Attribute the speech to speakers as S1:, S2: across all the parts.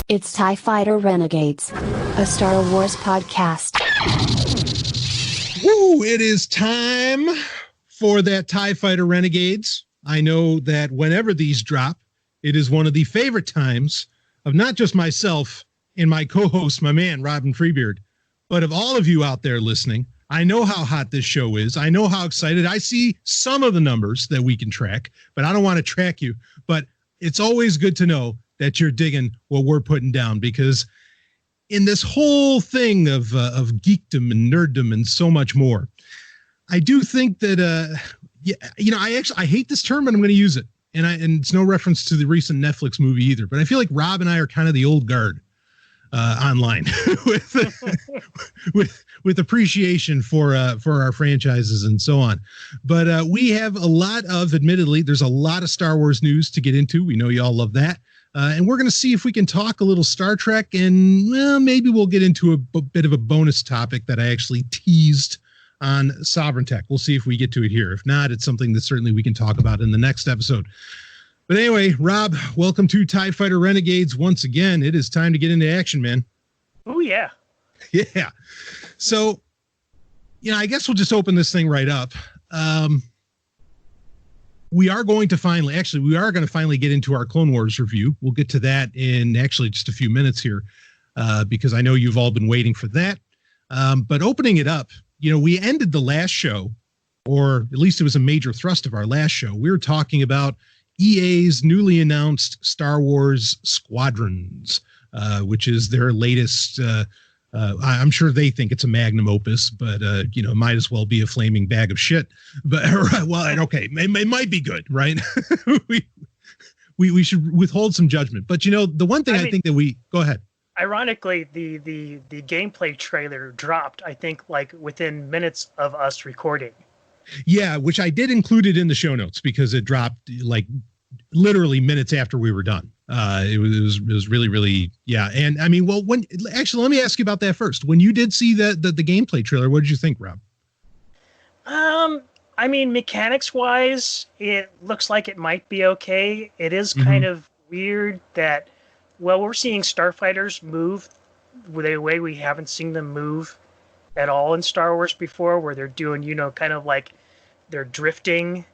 S1: It's TIE Fighter Renegades, a Star Wars podcast.
S2: Woo, it is time for that TIE Fighter Renegades. I know that whenever these drop, it is one of the favorite times of not just myself and my co-host, my man, Robin Freebeard, but of all of you out there listening. I know how hot this show is. I know how excited. I see some of the numbers that we can track, but I don't want to track you. But it's always good to know that you're digging what we're putting down, because in this whole thing of geekdom and nerddom and so much more, I do think that, I hate this term, but I'm going to use it. And it's no reference to the recent Netflix movie either, but I feel like Rob and I are kind of the old guard online with appreciation for our franchises and so on. But we have admittedly, there's a lot of Star Wars news to get into. We know you all love that. And we're going to see if we can talk a little Star Trek, and maybe we'll get into a bit of a bonus topic that I actually teased on Sovryn Tech. We'll see if we get to it here. If not, it's something that certainly we can talk about in the next episode. But anyway, Rob, welcome to TIE Fighter Renegades once again. It is time to get into action, man.
S3: Oh, yeah.
S2: Yeah. So, I guess we'll just open this thing right up. We are going to finally get into our Clone Wars review. We'll get to that in actually just a few minutes here, because I know you've all been waiting for that. But opening it up, we ended the last show, or at least it was a major thrust of our last show. We were talking about EA's newly announced Star Wars Squadrons, which is their latest. I'm sure they think it's a magnum opus, but it might as well be a flaming bag of shit. But okay, it might be good, right? we should withhold some judgment. But the one thing I think that go ahead.
S3: Ironically, the gameplay trailer dropped, I think, like within minutes of us recording.
S2: Yeah, which I did include it in the show notes because it dropped like literally minutes after we were done. It was really, really, yeah. And I mean, let me ask you about that first. When you did see the gameplay trailer, what did you think, Rob?
S3: I mean, mechanics wise, it looks like it might be okay. It is kind of weird that, we're seeing starfighters move the way we haven't seen them move at all in Star Wars before, where they're doing, kind of like they're drifting,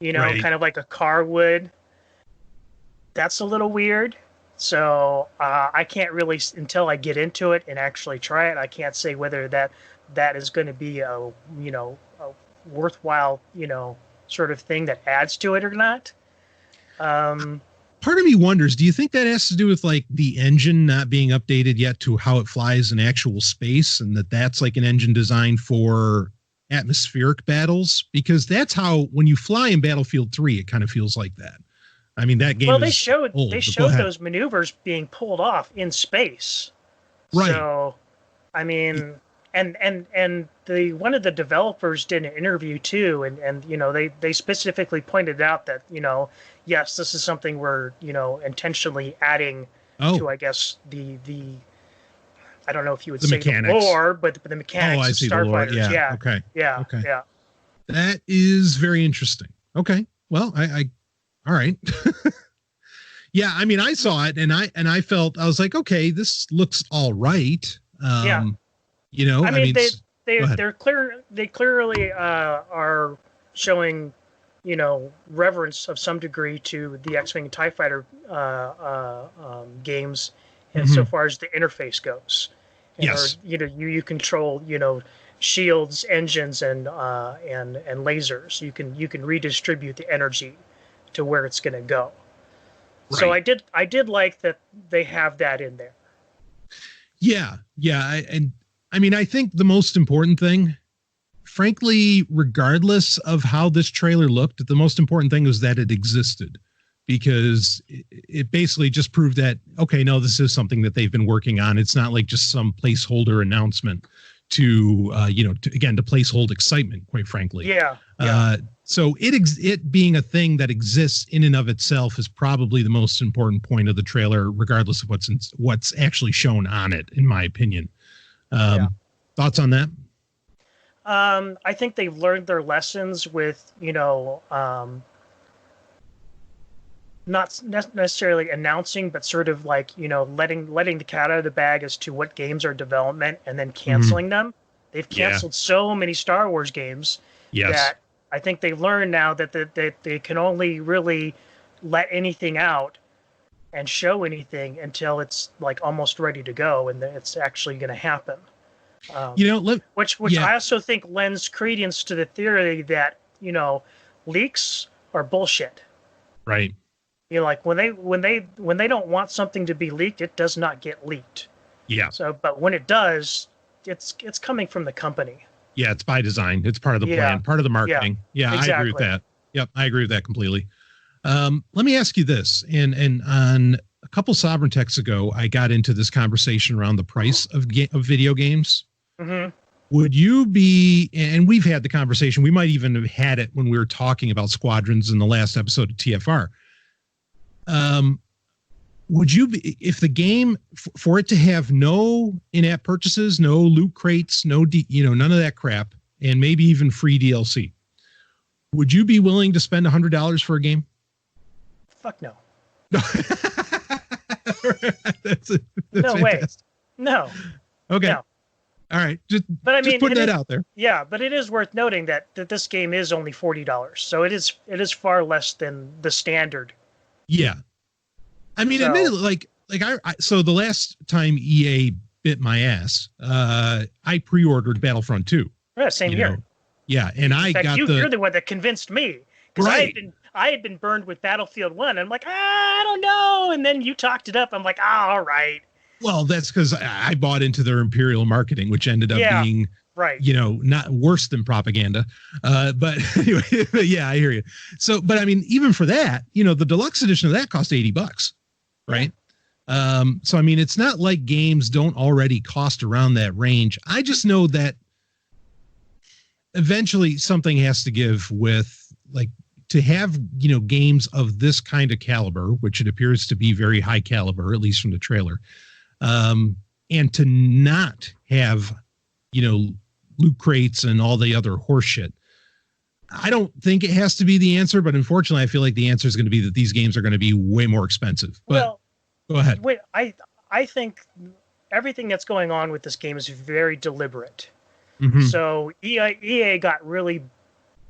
S2: right,
S3: kind of like a car would. That's a little weird. So I can't really, until I get into it and actually try it, I can't say whether that is going to be a worthwhile, sort of thing that adds to it or not.
S2: Part of me wonders, do you think that has to do with like the engine not being updated yet to how it flies in actual space, and that's like an engine designed for atmospheric battles? Because that's how, when you fly in Battlefield 3, it kind of feels like that. I mean, that game. Well,
S3: they showed those maneuvers being pulled off in space.
S2: Right.
S3: So, I mean, and one of the developers did an interview too, and they specifically pointed out that yes, this is something we're intentionally adding to, I guess, the I don't know if you would say mechanics. The lore, but the mechanics of starfighters. Yeah.
S2: Okay.
S3: Yeah.
S2: Okay.
S3: Yeah.
S2: That is very interesting. Okay. Well, I all right. Yeah. I mean, I saw it and I felt, I was like, okay, this looks all right.
S3: Yeah. I mean, they clearly are showing, reverence of some degree to the X-Wing and TIE Fighter games, and so far as the interface goes.
S2: Yes.
S3: You control, shields, engines, and lasers. You can redistribute the energy to where it's going to go. Right. So I did like that they have that in there.
S2: Yeah. I think the most important thing, frankly, regardless of how this trailer looked, the most important thing was that it existed, because it basically just proved that, okay, no, this is something that they've been working on. It's not like just some placeholder announcement to placehold excitement, quite frankly.
S3: Yeah.
S2: So it being a thing that exists in and of itself is probably the most important point of the trailer, regardless of what's actually shown on it, in my opinion. Thoughts on that?
S3: I think they've learned their lessons with, not necessarily announcing, but sort of like, letting the cat out of the bag as to what games are development and then canceling them. They've canceled so many Star Wars games that I think they've learned now that they can only really let anything out and show anything until it's like almost ready to go and it's actually going to happen. Which I also think lends credence to the theory that, leaks are bullshit.
S2: Right.
S3: Like when they don't want something to be leaked, it does not get leaked.
S2: Yeah.
S3: So, but when it does, it's coming from the company.
S2: Yeah, it's by design. It's part of the plan, part of the marketing. Yeah, exactly. I agree with that. Yep, I agree with that completely. Let me ask you this, and on a couple Sovryn texts ago, I got into this conversation around the price of video games. Mm-hmm. Would you be, and we've had the conversation, we might even have had it when we were talking about Squadrons in the last episode of TFR. Would you be, if the game, for it to have no in-app purchases, no loot crates, none of that crap, and maybe even free DLC, would you be willing to spend $100 for a game?
S3: Fuck no.
S2: That's
S3: no way. No.
S2: Okay.
S3: No.
S2: All right. Just putting that out there.
S3: Yeah, but it is worth noting that this game is only $40. So it is far less than the standard.
S2: Yeah. I mean, admittedly, so the last time EA bit my ass, I pre-ordered Battlefront 2.
S3: Yeah, same here.
S2: Yeah, and
S3: in fact, you're the one that convinced me. Because I had been burned with Battlefield 1. I'm like, I don't know. And then you talked it up. I'm like, all right.
S2: Well, that's because I bought into their imperial marketing, which ended up being, not worse than propaganda. But anyway, yeah, I hear you. So, but I mean, even for that, the deluxe edition of that cost $80, right? So, I mean, it's not like games don't already cost around that range. I just know that eventually something has to give with, like, to have, games of this kind of caliber, which it appears to be very high caliber, at least from the trailer. And to not have, loot crates and all the other horse shit. I don't think it has to be the answer, but unfortunately, I feel like the answer is going to be that these games are going to be way more expensive. But go ahead.
S3: Wait, I think everything that's going on with this game is very deliberate. Mm-hmm. So EA got really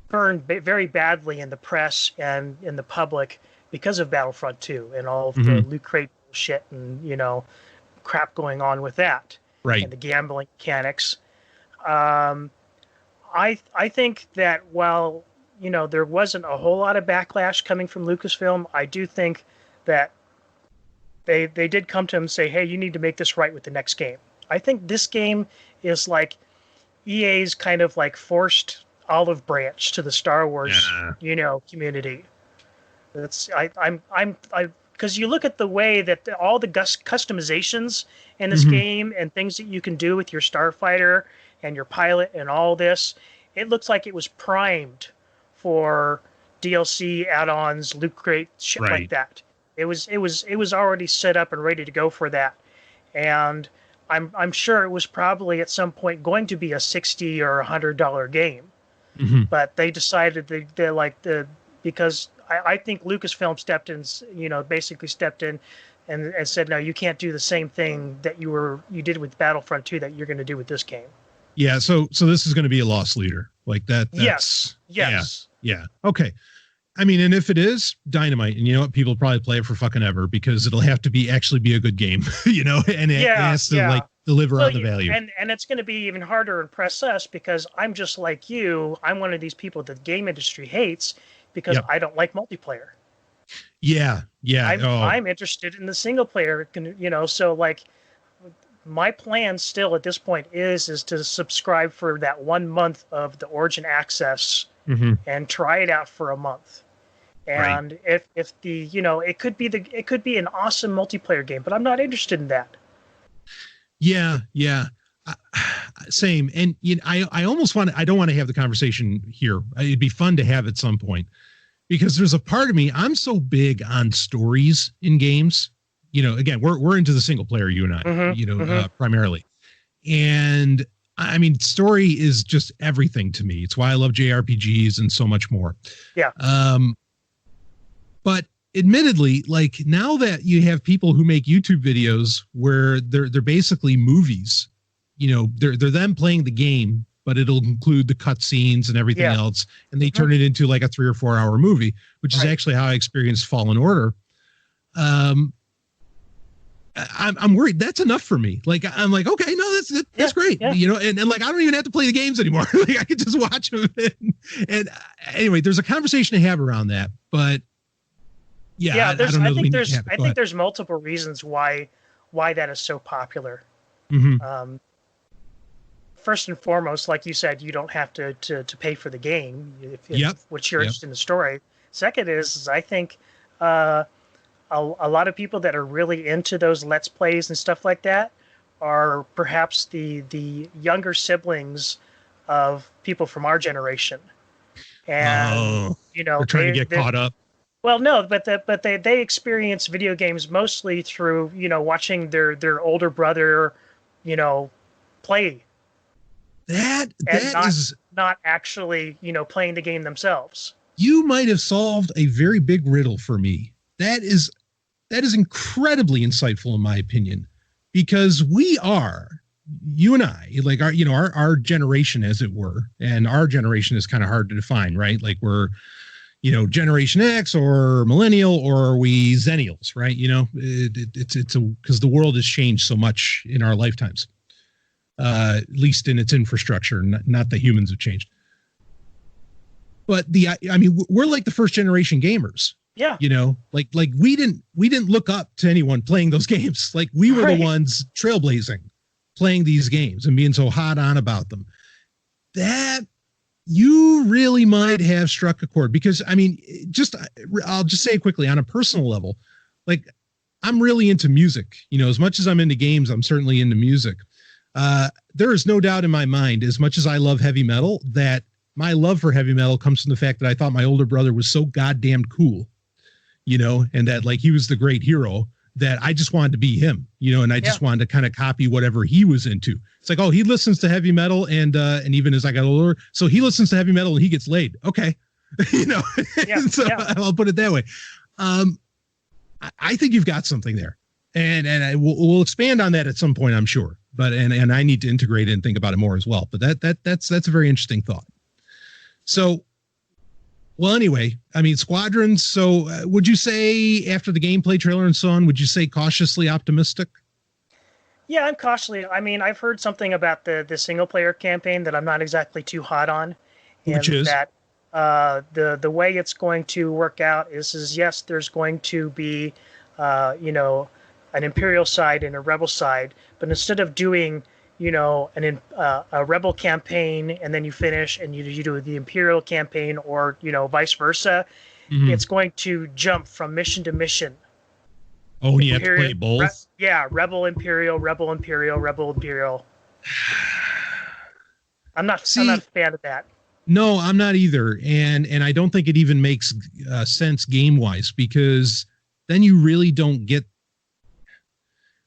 S3: burned very badly in the press and in the public because of Battlefront 2 and all of the loot crate shit and, crap going on with that.
S2: Right.
S3: And the gambling mechanics. I think that while, there wasn't a whole lot of backlash coming from Lucasfilm, I do think that they did come to him and say, hey, you need to make this right with the next game. I think this game is like EA's kind of like forced olive branch to the Star Wars, community. That's because you look at the way that all the customizations in this game and things that you can do with your starfighter and your pilot and all this, it looks like it was primed for DLC add-ons, loot crate, shit like that. It was already set up and ready to go for that. And I'm sure it was probably at some point going to be a $60 or $100 game. Mm-hmm. But they decided because I think Lucasfilm stepped in, basically stepped in and said, no, you can't do the same thing that you did with Battlefront 2 that you're going to do with this game.
S2: Yeah. So this is going to be a loss leader like that.
S3: Yes.
S2: Yeah. Okay. I mean, and if it is, dynamite, and you know what, people probably play it for fucking ever because it'll have to actually be a good game, and it has to deliver on the value.
S3: And it's going to be even harder to impress us because I'm just like you. I'm one of these people that the game industry hates because I don't like multiplayer.
S2: Yeah.
S3: I'm interested in the single player, so like my plan still at this point is to subscribe for that 1 month of the Origin access and try it out for a month. And if the, it could be an awesome multiplayer game, but I'm not interested in that.
S2: Yeah. Same. And I almost I don't want to have the conversation here. It'd be fun to have at some point because there's a part of me, I'm so big on stories in games. Again, we're into the single player, you and I, primarily. And I mean, story is just everything to me. It's why I love JRPGs and so much more.
S3: Yeah.
S2: But admittedly, like now that you have people who make YouTube videos where they're basically movies, you know, they're them playing the game, but it'll include the cutscenes and everything else, and they turn it into like a 3 or 4 hour movie, which is actually how I experienced Fallen Order. I'm worried that's enough for me. Like, I'm like, okay, no, that's great. Yeah. You know, and like, I don't even have to play the games anymore. Like I could just watch them. And anyway, there's a conversation to have around that, but I don't know.
S3: I think there's multiple reasons why that is so popular. First and foremost, like you said, you don't have to pay for the game if which you're interested in the story. Second is I think, a lot of people that are really into those Let's Plays and stuff like that are perhaps the younger siblings of people from our generation. And, you know,
S2: they're trying to get caught up.
S3: Well, no, but they experience video games mostly through, you know, watching their older brother, you know, play.
S2: That is
S3: not actually, you know, playing the game themselves.
S2: You might have solved a very big riddle for me. That is incredibly insightful in my opinion, because you and I, like our generation, as it were, and our generation is kind of hard to define, right? Like we're, you know, Generation X or millennial, or are we Zennials, right? You know, it's because the world has changed so much in our lifetimes, at least in its infrastructure, not that humans have changed. But we're like the first generation gamers. Yeah. You know, like we didn't look up to anyone playing those games. Like we were the ones trailblazing, playing these games and being so hot on about them. That you really might have struck a chord, because I mean, I'll just say quickly on a personal level, like I'm really into music, you know, as much as I'm into games, I'm certainly into music. There is no doubt in my mind, as much as I love heavy metal, that my love for heavy metal comes from the fact that I thought my older brother was so goddamn cool, you know, and that like he was the great hero, that I just wanted to be him, you know, and I just wanted to kind of copy whatever he was into. It's like, oh, he listens to heavy metal, and even as I got older, so he listens to heavy metal and he gets laid. Okay. You know, I'll put it that way. I think you've got something there, and we'll expand on that at some point, I'm sure, but, and I need to integrate it and think about it more as well. But that's a very interesting thought. So, well, anyway, I mean, Squadrons. So would you say after the gameplay trailer and so on, would you say cautiously optimistic?
S3: Yeah, I'm cautiously. I mean, I've heard something about the single player campaign that I'm not exactly too hot on.
S2: Which is?
S3: That the way it's going to work out is yes, there's going to be, you know, an Imperial side and a Rebel side, but instead of doing, you know, a Rebel campaign and then you finish and you do the Imperial campaign, or, you know, vice versa, it's going to jump from mission to mission.
S2: Oh, and you have to play both?
S3: Rebel Imperial, Rebel Imperial, Rebel Imperial. I'm not a fan of that.
S2: No, I'm not either. And I don't think it even makes sense game-wise, because then you really don't get,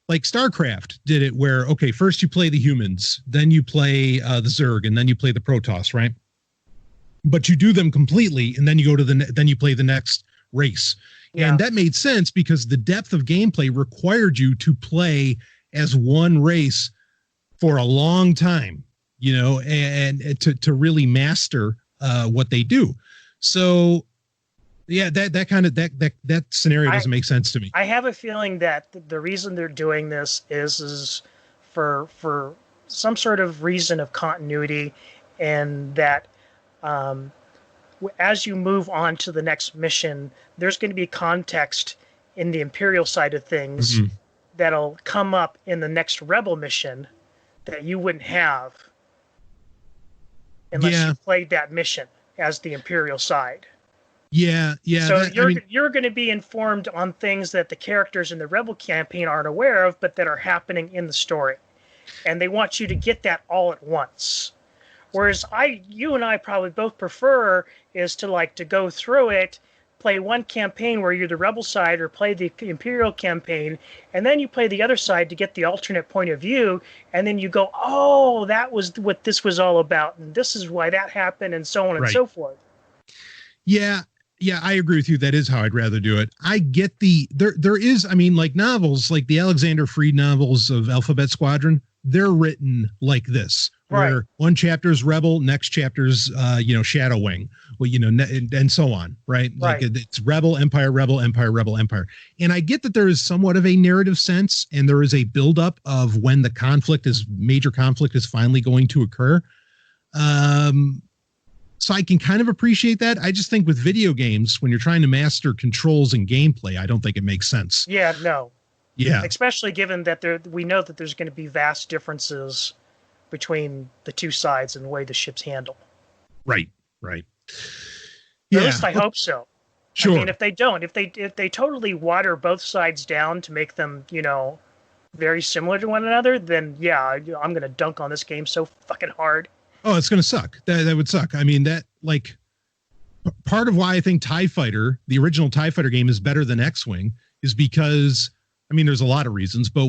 S2: like StarCraft did it where, okay, first you play the humans, then you play the Zerg, and then you play the Protoss, right? But you do them completely, and then you go to then you play the next race. Yeah. And that made sense because the depth of gameplay required you to play as one race for a long time, you know, and to really master what they do. So yeah, that scenario doesn't make sense to me.
S3: I have a feeling that the reason they're doing this is for some sort of reason of continuity, and that as you move on to the next mission, there's going to be context in the Imperial side of things that'll come up in the next Rebel mission that you wouldn't have unless you played that mission as the Imperial side.
S2: Yeah.
S3: So you're going to be informed on things that the characters in the Rebel campaign aren't aware of, but that are happening in the story, and they want you to get that all at once. Whereas you and I probably both prefer is to go through it, play one campaign where you're the Rebel side, or play the Imperial campaign, and then you play the other side to get the alternate point of view, and then you go, oh, that was what this was all about, and this is why that happened, and so on and so forth.
S2: Yeah, Yeah, I agree with you. That is how I'd rather do it. I get there is, I mean, like novels, like the Alexander Freed novels of Alphabet Squadron, they're written like this, where one chapter is Rebel, next chapter's, Shadow Wing, well, and so on, right? Like it's Rebel, Empire, Rebel, Empire, Rebel, Empire. And I get that there is somewhat of a narrative sense, and there is a buildup of when the major conflict is finally going to occur. So I can kind of appreciate that. I just think with video games, when you're trying to master controls and gameplay, I don't think it makes sense.
S3: Yeah, no.
S2: Yeah.
S3: Especially given that we know that there's going to be vast differences between the two sides and the way the ships handle.
S2: Right.
S3: Yeah. At least I hope so.
S2: Sure.
S3: I mean, if they totally water both sides down to make them, very similar to one another, then yeah, I'm going to dunk on this game so fucking hard.
S2: Oh, it's going to suck. That would suck. I mean, part of why I think TIE Fighter, the original TIE Fighter game, is better than X-Wing is because, I mean, there's a lot of reasons, but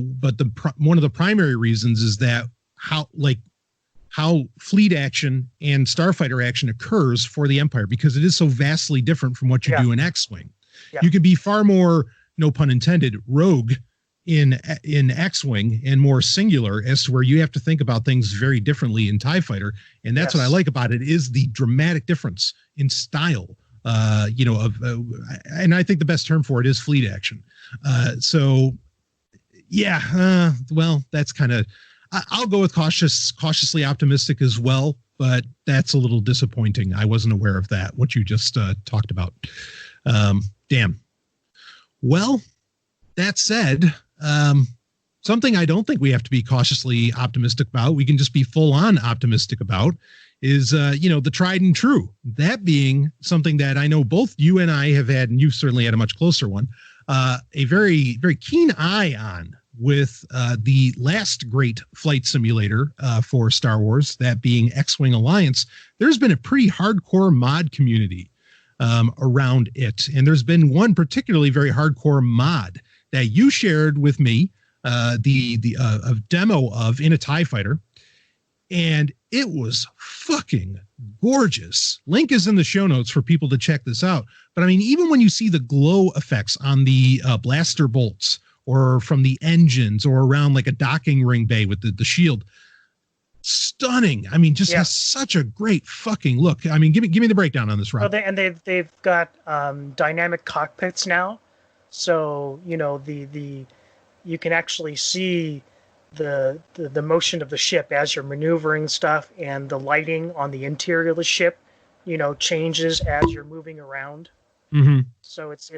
S2: one of the primary reasons is that how fleet action and starfighter action occurs for the Empire, because it is so vastly different from what you do in X-Wing. Yeah. You can be far more, no pun intended, rogue in X-Wing and more singular as to where you have to think about things very differently in TIE Fighter. And that's what I like about it is the dramatic difference in style, and I think the best term for it is fleet action. Well, that's kind of, I'll go with cautiously optimistic as well, but that's a little disappointing. I wasn't aware of that, what you just talked about. Damn. Well, that said, something I don't think we have to be cautiously optimistic about, we can just be full on optimistic about, is, the tried and true. That being something that I know both you and I have had, and you've certainly had a much closer one, a very, very keen eye on with the last great flight simulator for Star Wars, that being X-Wing Alliance. There's been a pretty hardcore mod community around it. And there's been one particularly very hardcore mod that you shared with me, a demo of in a TIE Fighter, and it was fucking gorgeous. Link is in the show notes for people to check this out. But I mean, even when you see the glow effects on the blaster bolts, or from the engines, or around like a docking ring bay with the shield, stunning. I mean, just has such a great fucking look. I mean, give me the breakdown on this, Rob.
S3: They've got dynamic cockpits now. So, you can actually see the motion of the ship as you're maneuvering stuff, and the lighting on the interior of the ship, changes as you're moving around.
S2: Mm-hmm.
S3: So it's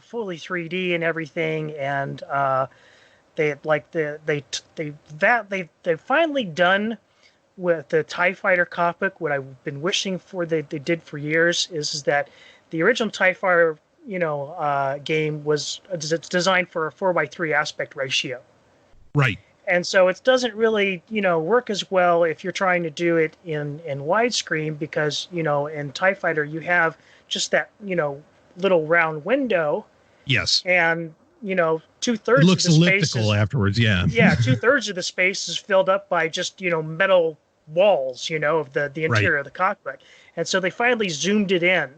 S3: fully 3D and everything, and they've finally done with the TIE Fighter cockpit what I've been wishing for they did for years, is that the original TIE Fighter game was designed for a 4:3 aspect ratio.
S2: Right.
S3: And so it doesn't really, work as well if you're trying to do it in widescreen, because, in TIE Fighter you have just that, little round window.
S2: Yes.
S3: And, 2/3
S2: it
S3: looks
S2: looks
S3: of the
S2: elliptical
S3: space
S2: afterwards, yeah.
S3: Yeah, 2/3 of the space is filled up by just, metal walls, of the interior of the cockpit. And so they finally zoomed it in,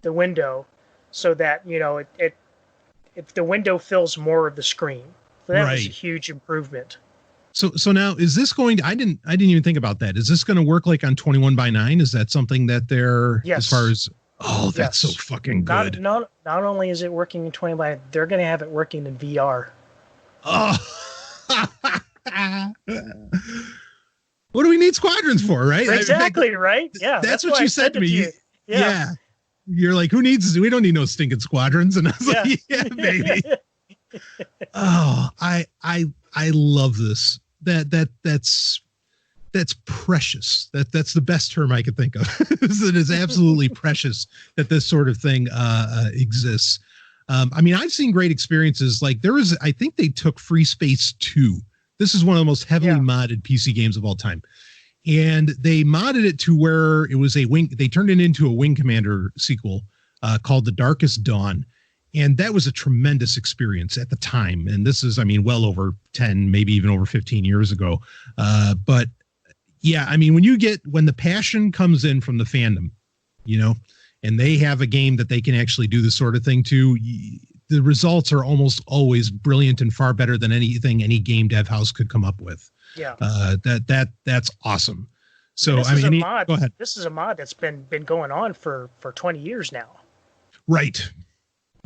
S3: the window, so that, the window fills more of the screen. So that was a huge improvement.
S2: So now, is this going to, I didn't even think about that. Is this going to work like on 21:9? Is that something that they're, as far as, that's so fucking good.
S3: Not only is it working in 20:9, they're going to have it working in VR.
S2: Oh. What do we need squadrons for, right?
S3: Exactly, right? Yeah.
S2: That's what you said to me. Yeah. You're like, we don't need no stinking squadrons. And I was like, yeah, baby. Oh, I love this. That's precious. That's the best term I could think of. It is absolutely precious that this sort of thing exists. I mean, I've seen great experiences. Like I think they took Free Space 2. This is one of the most heavily modded PC games of all time. And they modded it to where it was they turned it into a Wing Commander sequel called The Darkest Dawn. And that was a tremendous experience at the time. And this is, well over 10, maybe even over 15 years ago. But yeah, when the passion comes in from the fandom, and they have a game that they can actually do this sort of thing to, the results are almost always brilliant and far better than anything any game dev house could come up with.
S3: Yeah.
S2: That's awesome. So
S3: this
S2: I mean,
S3: go
S2: ahead.
S3: This is a mod that's been going on for 20 years now.
S2: Right.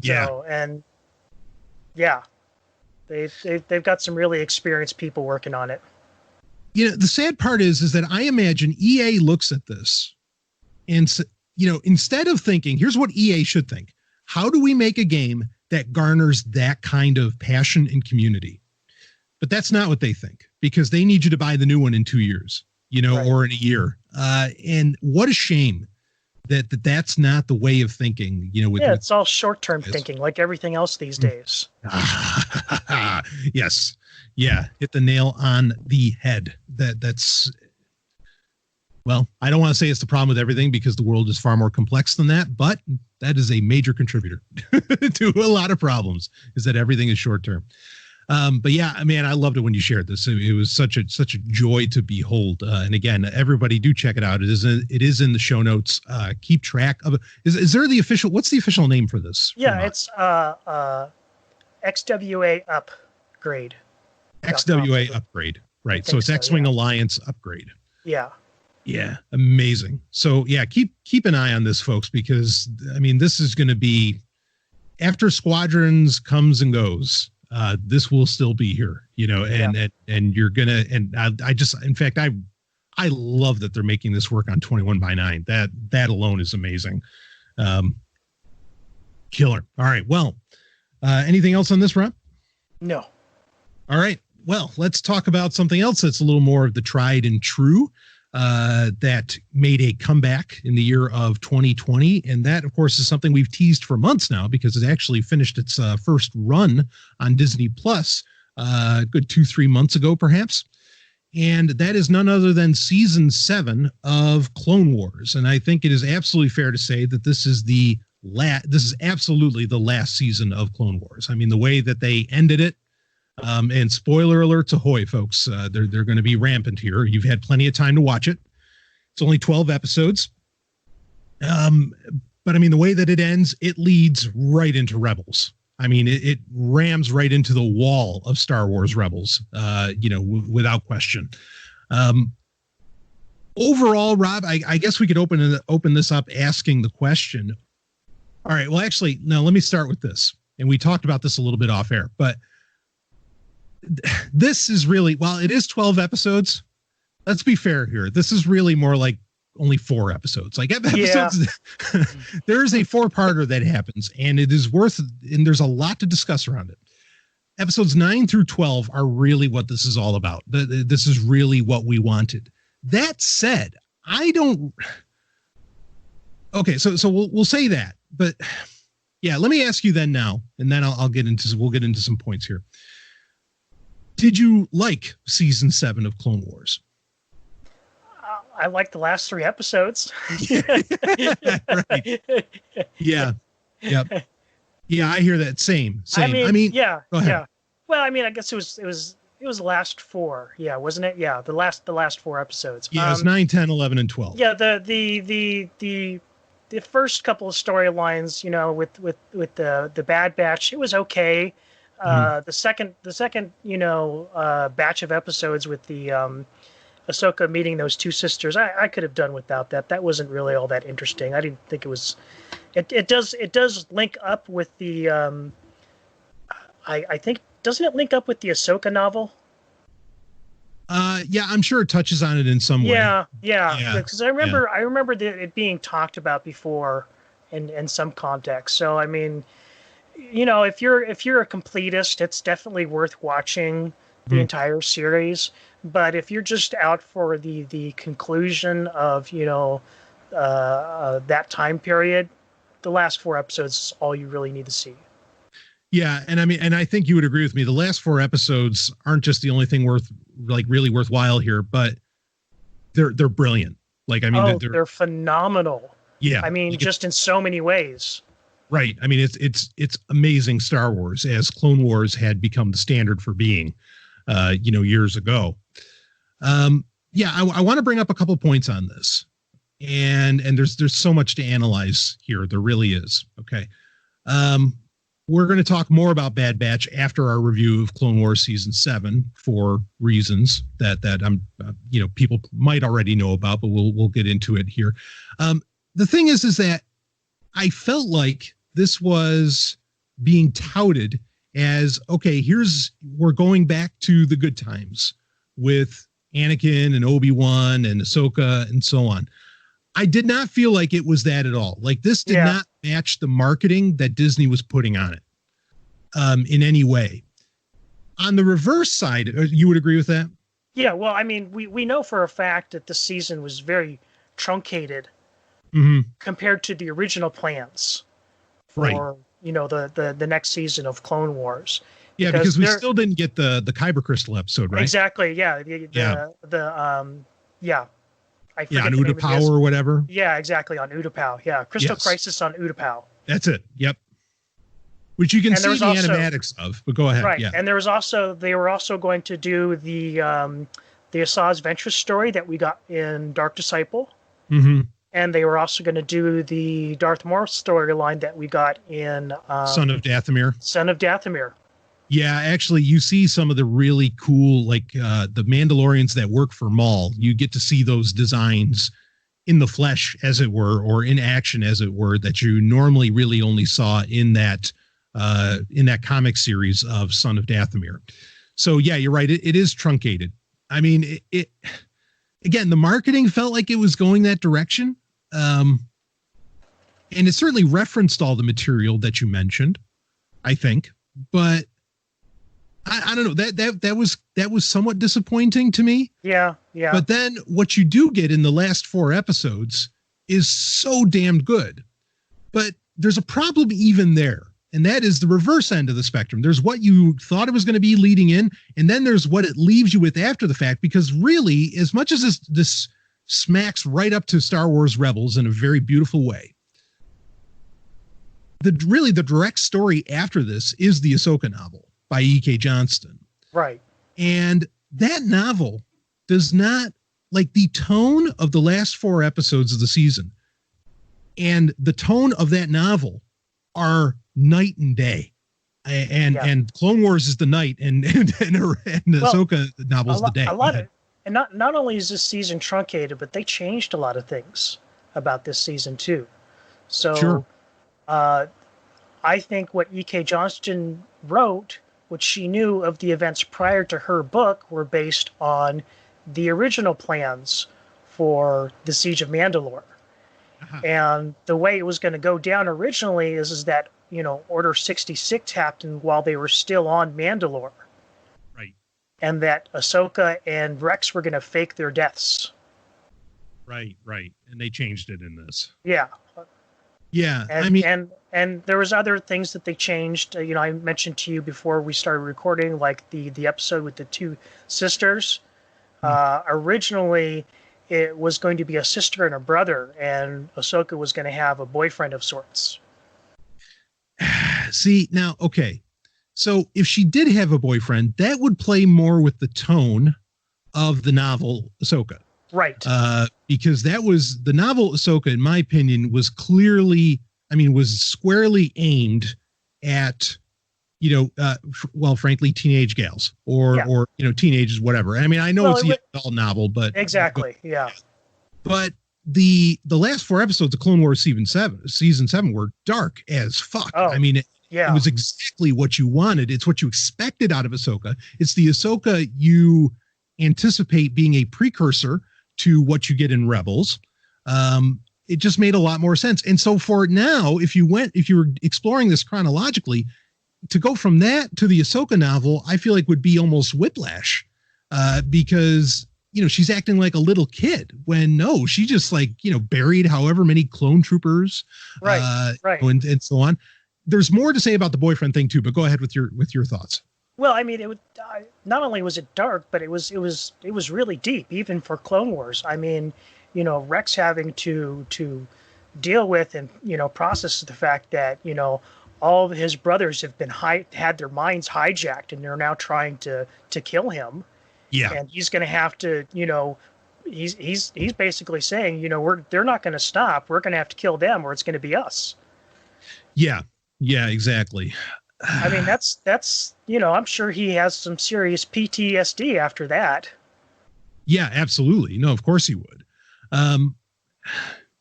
S2: Yeah.
S3: So, and yeah, they've got some really experienced people working on it.
S2: You know, the sad part is that I imagine EA looks at this and, you know, instead of thinking, here's what EA should think. How do we make a game that garners that kind of passion and community? But that's not what they think, because they need you to buy the new one in 2 years, you know, or in a year. And what a shame that's not the way of thinking, you know.
S3: It's all short-term thinking, like everything else these days.
S2: Yes. Yeah. Hit the nail on the head. That's, well, I don't want to say it's the problem with everything, because the world is far more complex than that, but that is a major contributor to a lot of problems, is that everything is short-term. But yeah, man, I loved it when you shared this. It was such a joy to behold. And again, everybody do check it out. It is in the show notes. Keep track of it. Is there what's the official name for this?
S3: Yeah, it's XWA Upgrade.
S2: XWA Upgrade. Right. So it's X-Wing Alliance Upgrade.
S3: Yeah.
S2: Yeah. Amazing. So yeah, keep an eye on this, folks, because I mean, this is going to be, after Squadrons comes and goes, this will still be here, you know, and you're gonna, and I just, in fact, I love that they're making this work on 21x9. That alone is amazing. Killer. All right. Well, anything else on this, Rob?
S3: No.
S2: All right. Well, let's talk about something else that's a little more of the tried and true, that made a comeback in the year of 2020. And that, of course, is something we've teased for months now, because it actually finished its first run on Disney Plus a good 2-3 months ago, perhaps. And that is none other than season 7 of Clone Wars. And I think it is absolutely fair to say that this is absolutely the last season of Clone Wars. I mean, the way that they ended it, and spoiler alerts ahoy, folks, they're going to be rampant here. You've had plenty of time to watch it. It's only 12 episodes. But I mean, the way that it ends, it leads right into Rebels. I mean, it rams right into the wall of Star Wars Rebels, you know, without question. Overall, Rob, I guess we could open this up asking the question. All right. Well, actually, no, let me start with this. And we talked about this a little bit off air, but this is really, while it is 12 episodes, let's be fair here. This is really more like only 4 episodes. Like episodes, there's a 4-parter that happens, and it is and there's a lot to discuss around it. Episodes 9 through 12 are really what this is all about. This is really what we wanted. That said, okay, so we'll say that, but yeah, let me ask you then now, and then we'll get into some points here. Did you like season 7 of Clone Wars?
S3: I liked the last 3 episodes.
S2: Right. Yeah. Yep. Yeah, I hear that. Same.
S3: I mean, yeah.
S2: Go ahead.
S3: Yeah. Well, I mean, I guess it was the last 4. Yeah, wasn't it? Yeah, the last 4 episodes.
S2: Yeah, it's 9, 10, 11, and 12.
S3: Yeah, the first couple of storylines, you know, with the Bad Batch, it was okay. The second, you know, batch of episodes with the Ahsoka meeting those 2 sisters, I could have done without that. That wasn't really all that interesting. I didn't think it was. It does link up with the. I think, doesn't it link up with the Ahsoka novel?
S2: Yeah, I'm sure it touches on it in some way.
S3: Yeah. Because I remember it being talked about before, in some context. So I mean, you know, if you're a completist, it's definitely worth watching the entire series. But if you're just out for the conclusion of, you know, that time period, the last 4 episodes is all you really need to see.
S2: Yeah, and I mean, and I think you would agree with me. The last 4 episodes aren't just the only thing really worthwhile here, but they're brilliant. Like, I mean,
S3: they're phenomenal.
S2: Yeah,
S3: I mean, just in so many ways.
S2: Right. I mean, it's amazing Star Wars, as Clone Wars had become the standard for being, you know, years ago. Yeah, I want to bring up a couple points on this. and there's so much to analyze here. There really is. Okay. We're going to talk more about Bad Batch after our review of Clone Wars season 7 for reasons that I'm, people might already know about, but we'll get into it here. The thing is that I felt like this was being touted as, okay, we're going back to the good times with Anakin and Obi-Wan and Ahsoka and so on. I did not feel like it was that at all. Like, this did not match the marketing that Disney was putting on it in any way. On the reverse side, you would agree with that?
S3: Yeah, well, I mean, we know for a fact that the season was very truncated compared to the original plans for, the next season of Clone Wars.
S2: Yeah, because we still didn't get the Kyber Crystal episode, right?
S3: Exactly, yeah. I forget
S2: on Utapau or whatever.
S3: Yeah, exactly, on Utapau. Yeah, Crystal Crisis on Utapau.
S2: That's it. Yep. Which you can see the animatics of, but go ahead.
S3: Right,
S2: yeah.
S3: And they were also going to do the Asajj Ventress story that we got in Dark Disciple.
S2: Mm-hmm.
S3: And they were also going to do the Darth Maul storyline that we got in
S2: Son of Dathomir.
S3: Son of Dathomir.
S2: Yeah, actually, you see some of the really cool, the Mandalorians that work for Maul. You get to see those designs in the flesh, as it were, or in action, as it were, that you normally really only saw in that comic series of Son of Dathomir. So yeah, you're right. It is truncated. I mean, it again, the marketing felt like it was going that direction. And it certainly referenced all the material that you mentioned, I think, but I don't know, that was somewhat disappointing to me.
S3: Yeah.
S2: But then what you do get in the last 4 episodes is so damned good. But there's a problem even there. And that is the reverse end of the spectrum. There's what you thought it was going to be leading in, and then there's what it leaves you with after the fact. Because really, as much as this smacks right up to Star Wars Rebels in a very beautiful way, the direct story after this is the Ahsoka novel by E.K. Johnston.
S3: Right.
S2: And that novel does not, like, the tone of the last 4 episodes of the season and the tone of that novel are night and day. And Clone Wars is the night, and Ahsoka novel is the day.
S3: And not only is this season truncated, but they changed a lot of things about this season too. So
S2: sure.
S3: I think what E.K. Johnston wrote, what she knew of the events prior to her book, were based on the original plans for the Siege of Mandalore. Uh-huh. And the way it was going to go down originally is that, Order 66 happened while they were still on Mandalore.
S2: Right.
S3: And that Ahsoka and Rex were going to fake their deaths.
S2: Right. And they changed it in this.
S3: Yeah.
S2: Yeah.
S3: And there was other things that they changed. I mentioned to you before we started recording, like the episode with the 2 sisters. Originally, it was going to be a sister and a brother, and Ahsoka was going to have a boyfriend of sorts.
S2: See, now, okay. So if she did have a boyfriend, that would play more with the tone of the novel Ahsoka.
S3: Right.
S2: Because that was the novel Ahsoka, in my opinion, was squarely aimed at, frankly, teenage gals or teenagers, whatever. I mean, I know it's an adult novel, but
S3: exactly. Yeah.
S2: But the last 4 episodes of Clone Wars season 7 were dark as fuck.
S3: Oh,
S2: I mean, it was exactly what you wanted. It's what you expected out of Ahsoka. It's the Ahsoka you anticipate being a precursor to what you get in Rebels. It just made a lot more sense. And so for now, if you were exploring this chronologically, to go from that to the Ahsoka novel, I feel like would be almost whiplash, because she's acting like a little kid when no, she just buried however many clone troopers, right. And so on. There's more to say about the boyfriend thing too, but go ahead with your thoughts.
S3: Well, I mean, it would not only was it dark, but it was really deep, even for Clone Wars. I mean, Rex having to deal with and process the fact that all of his brothers have been had their minds hijacked, and they're now trying to kill him.
S2: Yeah,
S3: and he's going to have to he's basically saying, they're not going to stop. We're going to have to kill them, or it's going to be us.
S2: Yeah, exactly.
S3: I mean, that's I'm sure he has some serious PTSD after that.
S2: Yeah, absolutely. No, of course he would.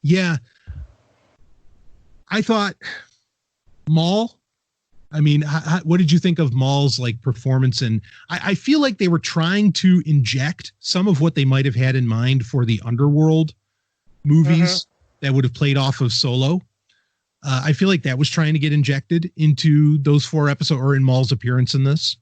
S2: Yeah, I thought Maul. I mean, what did you think of Maul's like performance? And I feel like they were trying to inject some of what they might have had in mind for the Underworld movies that would have played off of Solo. I feel like that was trying to get injected into those 4 episodes or in Maul's appearance in this,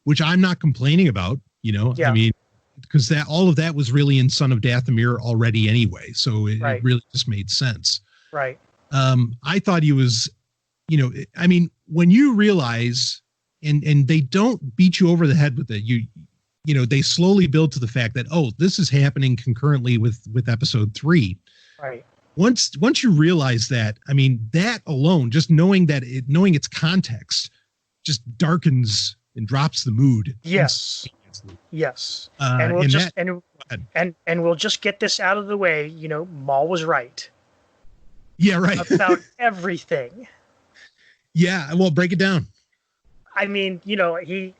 S2: which I'm not complaining about, I mean, because all of that was really in Son of Dathomir already anyway. So it really just made sense.
S3: Right.
S2: I thought he was, I mean, when you realize, and they don't beat you over the head with it, they slowly build to the fact that, this is happening concurrently with episode 3.
S3: Right.
S2: Once you realize that, I mean, that alone, just knowing its context just darkens and drops the mood.
S3: Yes. Yes. And we'll just get this out of the way. Maul was right.
S2: Yeah, right.
S3: About everything.
S2: Yeah, well, break it down.
S3: I mean, he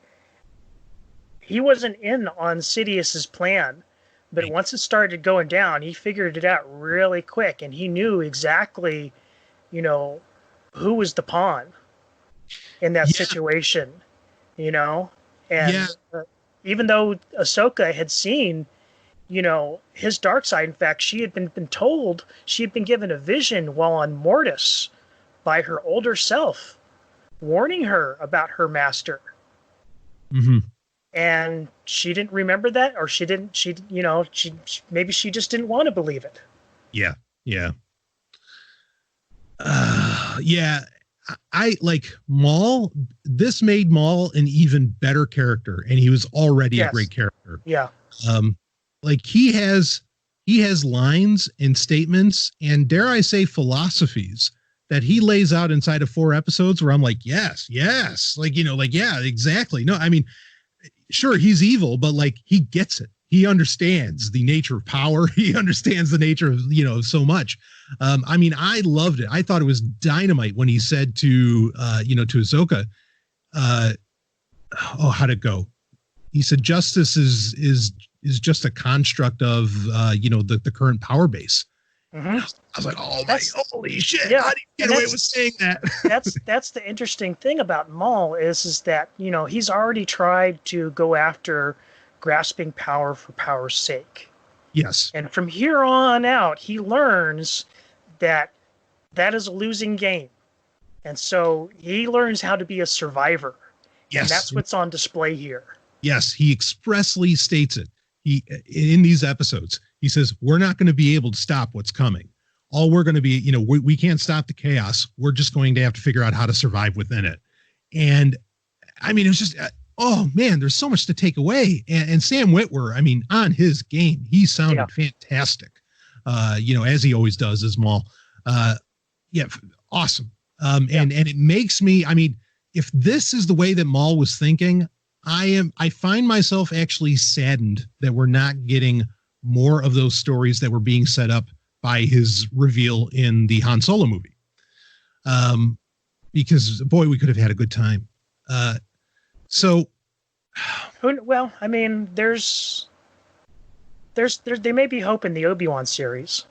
S3: wasn't in on Sidious's plan, but once it started going down, he figured it out really quick, and he knew exactly, who was the pawn in that situation, and even though Ahsoka had seen, his dark side, in fact, she had been told, she had been given a vision while on Mortis by her older self, warning her about her master.
S2: Mm-hmm.
S3: And she didn't remember that, or maybe she just didn't want to believe it.
S2: Yeah. I like Maul. This made Maul an even better character, and he was already a great character.
S3: Yeah.
S2: Like he has lines and statements and, dare I say, philosophies that he lays out inside of 4 episodes where I'm like, yes, like, yeah, exactly. No, I mean, sure, he's evil, but like he gets it. He understands the nature of power. He understands the nature of, so much. I mean, I loved it. I thought it was dynamite when he said to Ahsoka, how'd it go? He said, justice is just a construct of, the current power base.
S3: Mm-hmm.
S2: I was like, holy shit. Yeah, how do you get away with saying that?
S3: that's the interesting thing about Maul is that, he's already tried to go after grasping power for power's sake.
S2: Yes.
S3: And from here on out, he learns that is a losing game. And so he learns how to be a survivor. Yes. And that's what's on display here.
S2: Yes, he expressly states it. In these episodes, he says, we're not going to be able to stop what's coming. All we're going to be, we can't stop the chaos. We're just going to have to figure out how to survive within it. And I mean, it was just, oh man, there's so much to take away. And Sam Witwer, I mean, on his game, he sounded fantastic. As he always does as Maul. Awesome. And it makes me, I mean, if this is the way that Maul was thinking, I find myself actually saddened that we're not getting more of those stories that were being set up by his reveal in the Han Solo movie. Because boy, we could have had a good time.
S3: Well, I mean, there's there may be hope in the Obi-Wan series.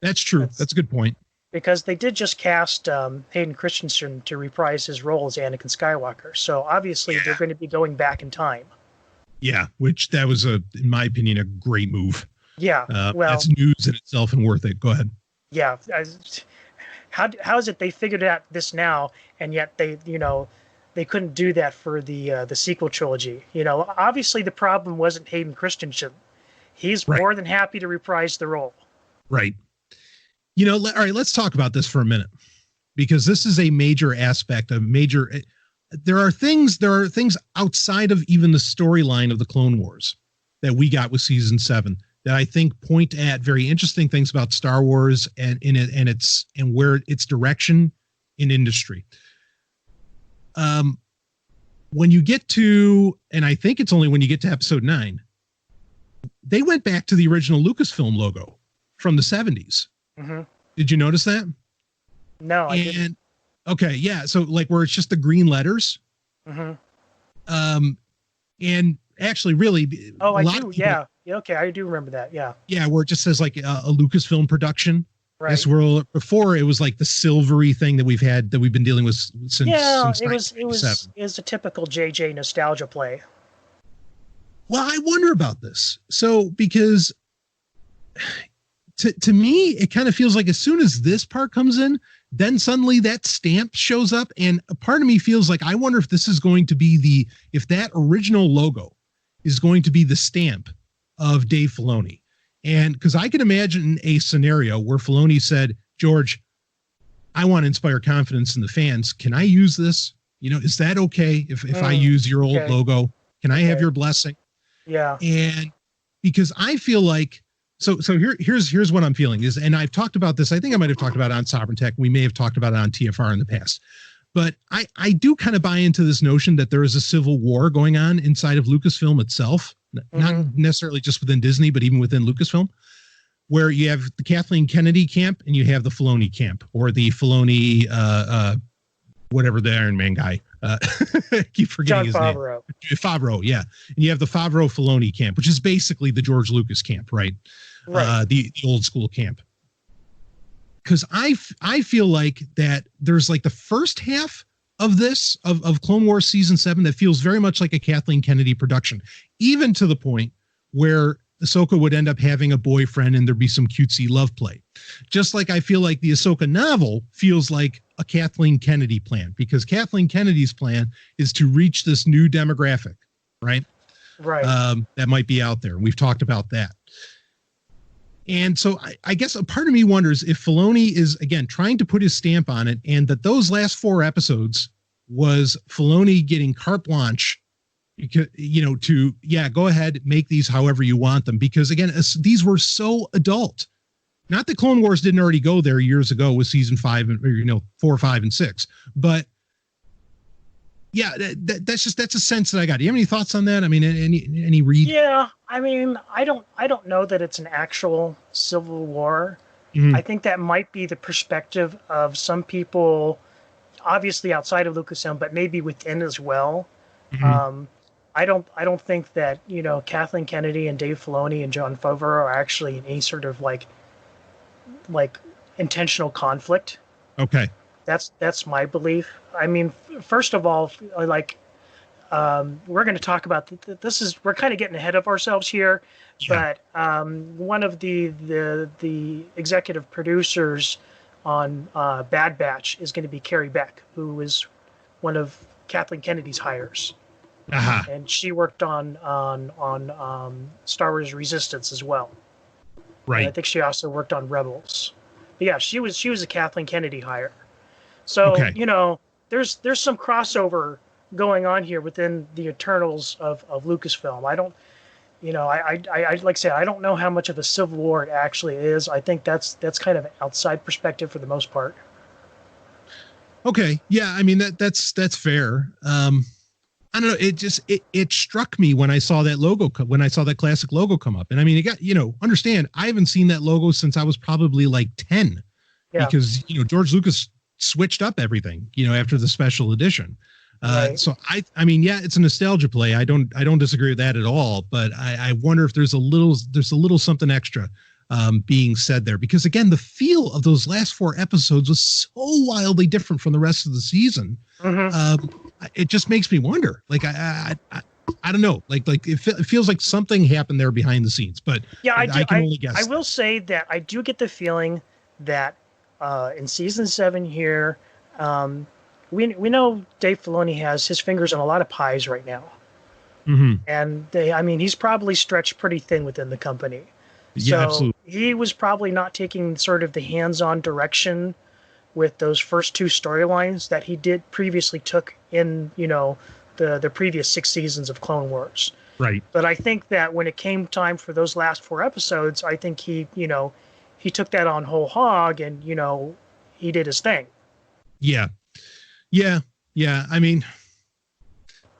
S2: That's true. That's a good point.
S3: Because they did just cast Hayden Christensen to reprise his role as Anakin Skywalker. So obviously they're going to be going back in time. Yeah,
S2: which that was, in my opinion, a great move.
S3: Yeah,
S2: that's news in itself and worth it. Go ahead.
S3: Yeah. How is it they figured out this now, and yet they couldn't do that for the sequel trilogy? Obviously the problem wasn't Hayden Christensen. He's more than happy to reprise the role.
S2: Right. All right, let's talk about this for a minute, because this is a major aspect of there are things outside of even the storyline of the Clone Wars that we got with season 7 that I think point at very interesting things about Star Wars and where its direction in industry. When you get to, and I think it's only when you get to episode 9, they went back to the original Lucasfilm logo from the 70s.
S3: Mm-hmm.
S2: Did you notice that?
S3: No, I didn't.
S2: Okay, yeah. So like where it's just the green letters.
S3: Mm-hmm.
S2: And actually, really,
S3: I do. Yeah. Okay, I do remember that. Yeah.
S2: Yeah, where it just says like a Lucasfilm production.
S3: Right.
S2: Yes, before it was like the silvery thing that we've been dealing with since.
S3: It was a typical JJ nostalgia play.
S2: Well, I wonder about this. So because to me, it kind of feels like as soon as this part comes in, then suddenly that stamp shows up, and a part of me feels like I wonder if this is going to be if that original logo is going to be the stamp of Dave Filoni. And because I can imagine a scenario where Filoni said, George, I want to inspire confidence in the fans. Can I use this? Is that okay if I use your old logo? Can I have your blessing?
S3: Yeah.
S2: And because I feel like, so here's what I'm feeling is, and I've talked about this, I think I might have talked about it on Sovereign Tech. We may have talked about it on TFR in the past, but I do kind of buy into this notion that there is a civil war going on inside of Lucasfilm itself. Not necessarily just within Disney, but even within Lucasfilm, where you have the Kathleen Kennedy camp and you have the Filoni camp, or the Filoni, whatever the Iron Man guy. I keep forgetting his
S3: Favreau.
S2: Name. Favreau, yeah. And you have the Favreau Filoni camp, which is basically the George Lucas camp, right? The old school camp. Because I feel like that there's like the first half of this, of Clone Wars season 7, that feels very much like a Kathleen Kennedy production, even to the point where Ahsoka would end up having a boyfriend and there'd be some cutesy love play. Just like I feel like the Ahsoka novel feels like a Kathleen Kennedy plan, because Kathleen Kennedy's plan is to reach this new demographic, right?
S3: Right.
S2: That might be out there. And we've talked about that. And so I guess a part of me wonders if Filoni is, again, trying to put his stamp on it, and that those last 4 episodes was Filoni getting carte blanche, to, go ahead, make these however you want them. Because, again, these were so adult. Not that Clone Wars didn't already go there years ago with season 5, 4, 5, and 6. But, yeah, that's a sense that I got. Do you have any thoughts on that? I mean, any read?
S3: Yeah, I mean, I don't know that it's an actual civil war. Mm-hmm. I think that might be the perspective of some people, obviously outside of Lucasfilm, but maybe within as well. Mm-hmm. I don't think that Kathleen Kennedy and Dave Filoni and Jon Favreau are actually in any sort of like intentional conflict.
S2: Okay.
S3: That's my belief. I mean, first of all, we're going to talk about this. We're kind of getting ahead of ourselves here, but one of the executive producers on Bad Batch is going to be Carrie Beck, who is one of Kathleen Kennedy's hires, and she worked on Star Wars Resistance as well.
S2: Right.
S3: And I think she also worked on Rebels. But yeah, she was a Kathleen Kennedy hire. So, there's some crossover going on here within the internals of Lucasfilm. I don't, I like I said, I don't know how much of a civil war it actually is. I think that's kind of an outside perspective for the most part.
S2: Okay. Yeah. I mean, that's fair. I don't know. It struck me when I saw that logo, when I saw that classic logo come up. And I mean, it got, understand, I haven't seen that logo since I was probably like 10 because, George Lucas switched up everything, after the special edition.
S3: Right.
S2: So I mean, yeah, it's a nostalgia play. I don't disagree with that at all, but I wonder if there's a little something extra being said there, because again, the feel of those last 4 episodes was so wildly different from the rest of the season. Mm-hmm. It just makes me wonder, like, I don't know, like it feels like something happened there behind the scenes, but yeah, I can only guess.
S3: I will say that I do get the feeling that in season 7 here, we know Dave Filoni has his fingers on a lot of pies right now. Mm-hmm. And he's probably stretched pretty thin within the company.
S2: Yeah,
S3: so
S2: absolutely.
S3: He was probably not taking sort of the hands-on direction with those first 2 storylines that he did previously took in, the previous 6 seasons of Clone Wars.
S2: Right.
S3: But I think that when it came time for those last 4 episodes, I think he took that on whole hog and, he did his thing.
S2: Yeah. Yeah. Yeah. I mean,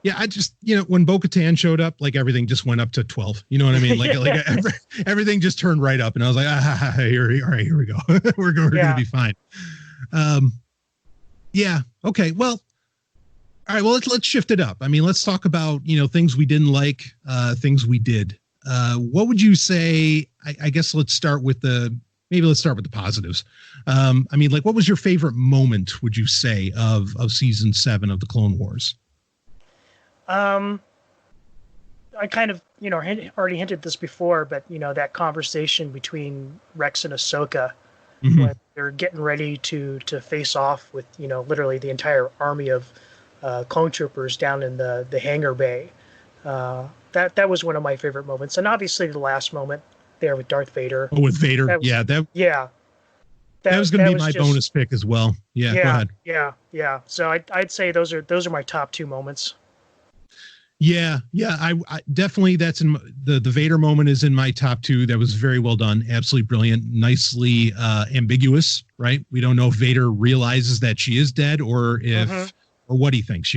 S2: Yeah, I just, when Bo-Katan showed up, like everything just went up to 12. You know what I mean? Like, everything just turned right up, and I was like, all right, here we go. we're going to be fine. Yeah. Okay. Well, all right. Well, let's shift it up. I mean, let's talk about, things we didn't like, things we did. What would you say? I guess let's start with the positives. I mean, like, what was your favorite moment, would you say, of season 7 of the Clone Wars?
S3: I kind of, already hinted this before, but, that conversation between Rex and Ahsoka, when they're getting ready to face off with, literally the entire army of clone troopers down in the hangar bay. That was one of my favorite moments. And obviously the last moment there with Darth Vader.
S2: Oh, with Vader. That was going to be my bonus pick as well. Yeah. Go ahead.
S3: Yeah. So I'd say those are my top 2 moments.
S2: Yeah. I definitely, that's in the Vader moment is in my top 2. That was very well done. Absolutely brilliant. Nicely ambiguous, right? We don't know if Vader realizes that she is dead or if, or what he thinks,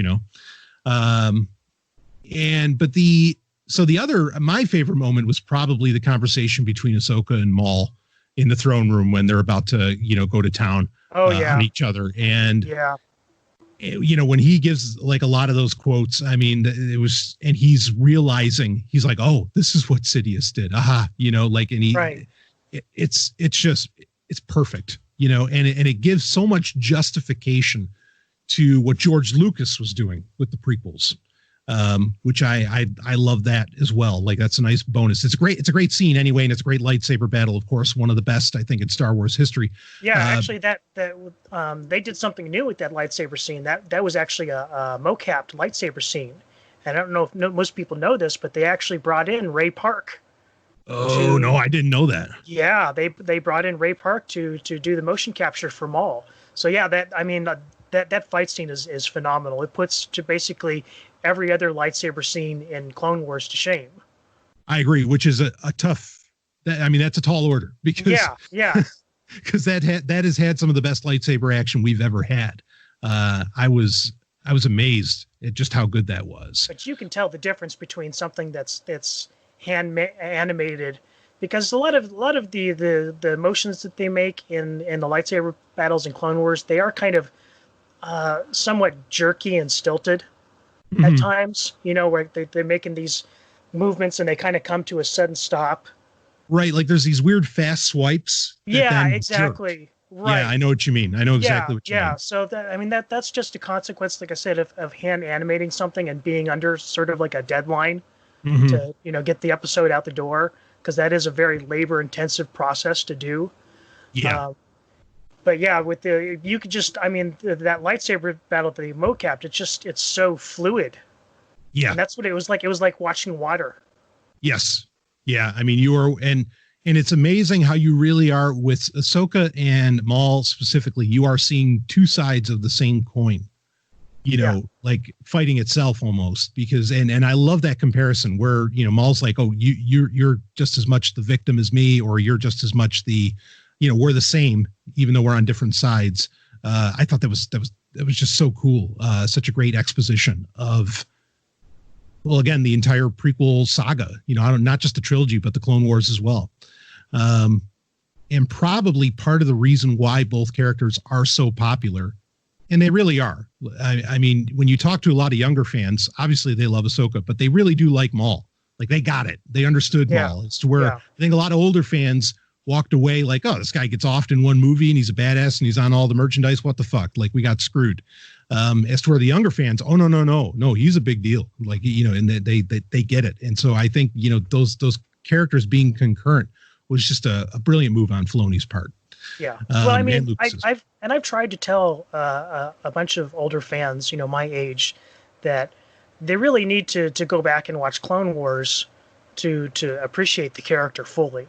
S2: my favorite moment was probably the conversation between Ahsoka and Maul in the throne room when they're about to, go to town on each other. And when he gives like a lot of those quotes, I mean, it was, and he's realizing, he's like, oh, this is what Sidious did. And it's perfect, and it gives so much justification to what George Lucas was doing with the prequels, which I love that as well. Like, that's a nice bonus. It's a great scene anyway, and it's a great lightsaber battle. Of course, one of the best, I think, in Star Wars history. Yeah,
S3: actually, that they did something new with that lightsaber scene. That was actually a mocapped lightsaber scene, and I don't know if most people know this, but they actually brought in Ray Park.
S2: Oh no, I didn't know that.
S3: Yeah, they brought in Ray Park to do the motion capture for Maul. So yeah, that fight scene is phenomenal. It puts to basically every other lightsaber scene in Clone Wars to shame.
S2: I agree, which is a tough. That's a tall order because because that has had some of the best lightsaber action we've ever had. I was amazed at just how good that was.
S3: But you can tell the difference between something that's hand animated, because a lot of the motions that they make in the lightsaber battles in Clone Wars, they are kind of somewhat jerky and stilted at times, where they're making these movements and they kind of come to a sudden stop.
S2: Right. Like there's these weird fast swipes.
S3: Yeah, exactly. Jerk. Right.
S2: Yeah, I know what you mean. I know exactly what you mean.
S3: Yeah. So that's just a consequence, like I said, of hand animating something and being under sort of like a deadline to, get the episode out the door, because that is a very labor intensive process to do.
S2: Yeah.
S3: But yeah, you could just, that lightsaber battle that they mocapped, it's so fluid.
S2: Yeah.
S3: And that's what it was like. It was like watching water.
S2: Yes. Yeah. I mean, you are, and it's amazing how you really are with Ahsoka and Maul specifically. You are seeing two sides of the same coin, like fighting itself almost, because, and I love that comparison where, Maul's like, oh, you're just as much the victim as me, or you're just as much the, we're the same, even though we're on different sides. I thought that was just so cool. Such a great exposition of, well, again, the entire prequel saga, not just the trilogy, but the Clone Wars as well. And probably part of the reason why both characters are so popular, and they really are. I mean, when you talk to a lot of younger fans, obviously they love Ahsoka, but they really do like Maul. Like they got it. They understood Maul. It's to where I think a lot of older fans walked away like, oh, this guy gets offed in one movie and he's a badass and he's on all the merchandise. What the fuck? Like we got screwed. As to where the younger fans, oh, no, he's a big deal. Like, and they get it. And so I think, those characters being concurrent was just a brilliant move on Filoni's part.
S3: Yeah. Well, I mean, I've tried to tell a bunch of older fans, my age, that they really need to go back and watch Clone Wars to appreciate the character fully.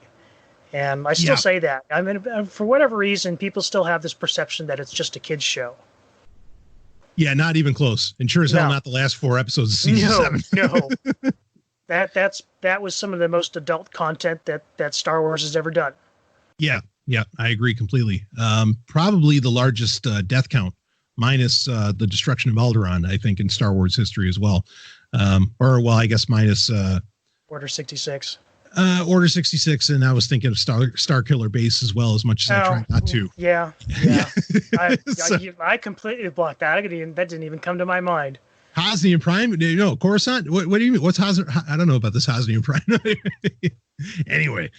S3: And I still say that. I mean, for whatever reason, people still have this perception that it's just a kid's show.
S2: Yeah, not even close. And sure as hell not the last 4 episodes of season 7.
S3: No. That was some of the most adult content that Star Wars has ever done. Yeah,
S2: I agree completely. Probably the largest death count minus the destruction of Alderaan, I think, in Star Wars history as well. I guess minus
S3: Order 66.
S2: Order 66, and I was thinking of Star Killer Base as well, as much as I try not to.
S3: Yeah. I completely blocked that. That didn't even come to my mind.
S2: Hosnian Prime? No, Coruscant? What do you mean? What's Hosnian? I don't know about this Hosnian Prime. Anyway,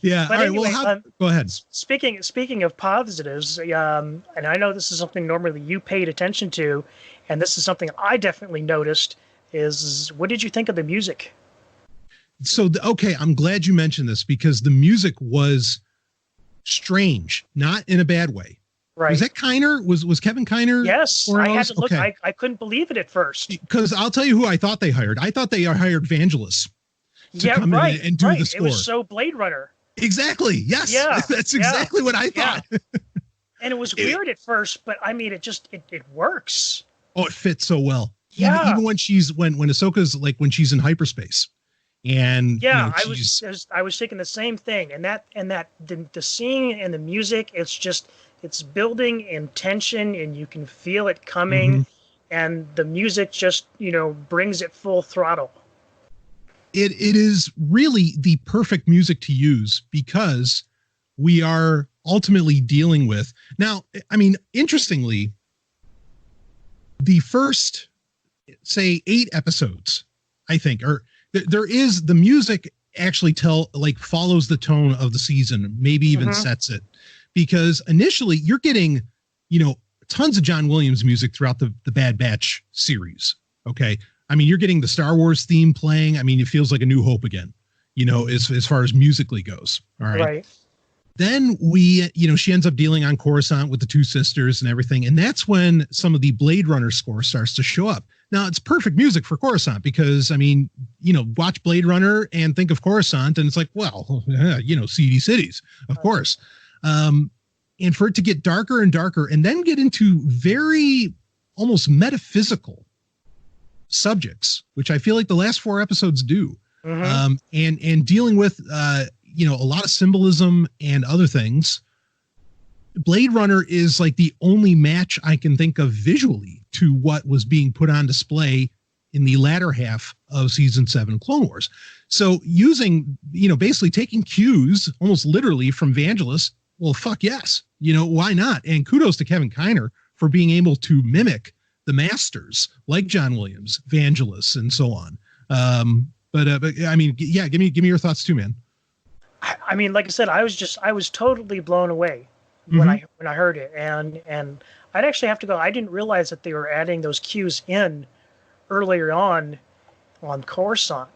S2: yeah. All right, anyway, go ahead.
S3: Speaking of positives, and I know this is something normally you paid attention to, and this is something I definitely noticed, is what did you think of the music?
S2: So, okay, I'm glad you mentioned this because the music was strange, not in a bad way.
S3: Right.
S2: Was that Kiner? Was Kevin Kiner?
S3: Yes. I had to look. Okay. I couldn't believe it at first.
S2: Because I'll tell you who I thought they hired. I thought they hired Vangelis to come in and do the score.
S3: It was so Blade Runner.
S2: Exactly. Yes.
S3: Yeah.
S2: That's exactly what I thought. Yeah.
S3: And it was weird at first, but I mean, it works.
S2: Oh, it fits so well.
S3: Yeah.
S2: Even when Ahsoka's like when she's in hyperspace. And
S3: yeah, I was thinking the same thing. And the scene and the music, it's building in tension and you can feel it coming. Mm-hmm. And the music just, brings it full throttle.
S2: It is really the perfect music to use because we are ultimately dealing with now. I mean, interestingly, the first, say, 8 episodes, I think, or there is the music actually follows the tone of the season, maybe even sets it, because initially you're getting, tons of John Williams music throughout the Bad Batch series. Okay. I mean, you're getting the Star Wars theme playing. I mean, it feels like A New Hope again, as far as musically goes. All right.
S3: Right.
S2: Then she ends up dealing on Coruscant with the 2 sisters and everything. And that's when some of the Blade Runner score starts to show up. Now, it's perfect music for Coruscant because, I mean, watch Blade Runner and think of Coruscant and it's like, well, seedy cities, of course. And for it to get darker and darker and then get into very almost metaphysical subjects, which I feel like the last 4 episodes do, and dealing with, a lot of symbolism and other things. Blade Runner is like the only match I can think of visually to what was being put on display in the latter half of season 7 Clone Wars. So using, basically taking cues almost literally from Vangelis. Well, fuck yes. Why not? And kudos to Kevin Kiner for being able to mimic the masters like John Williams, Vangelis, and so on. But I mean, yeah, give me your thoughts too, man.
S3: I mean, like I said, I was totally blown away when I heard it, and I'd actually have to go. I didn't realize that they were adding those cues in earlier on Coruscant,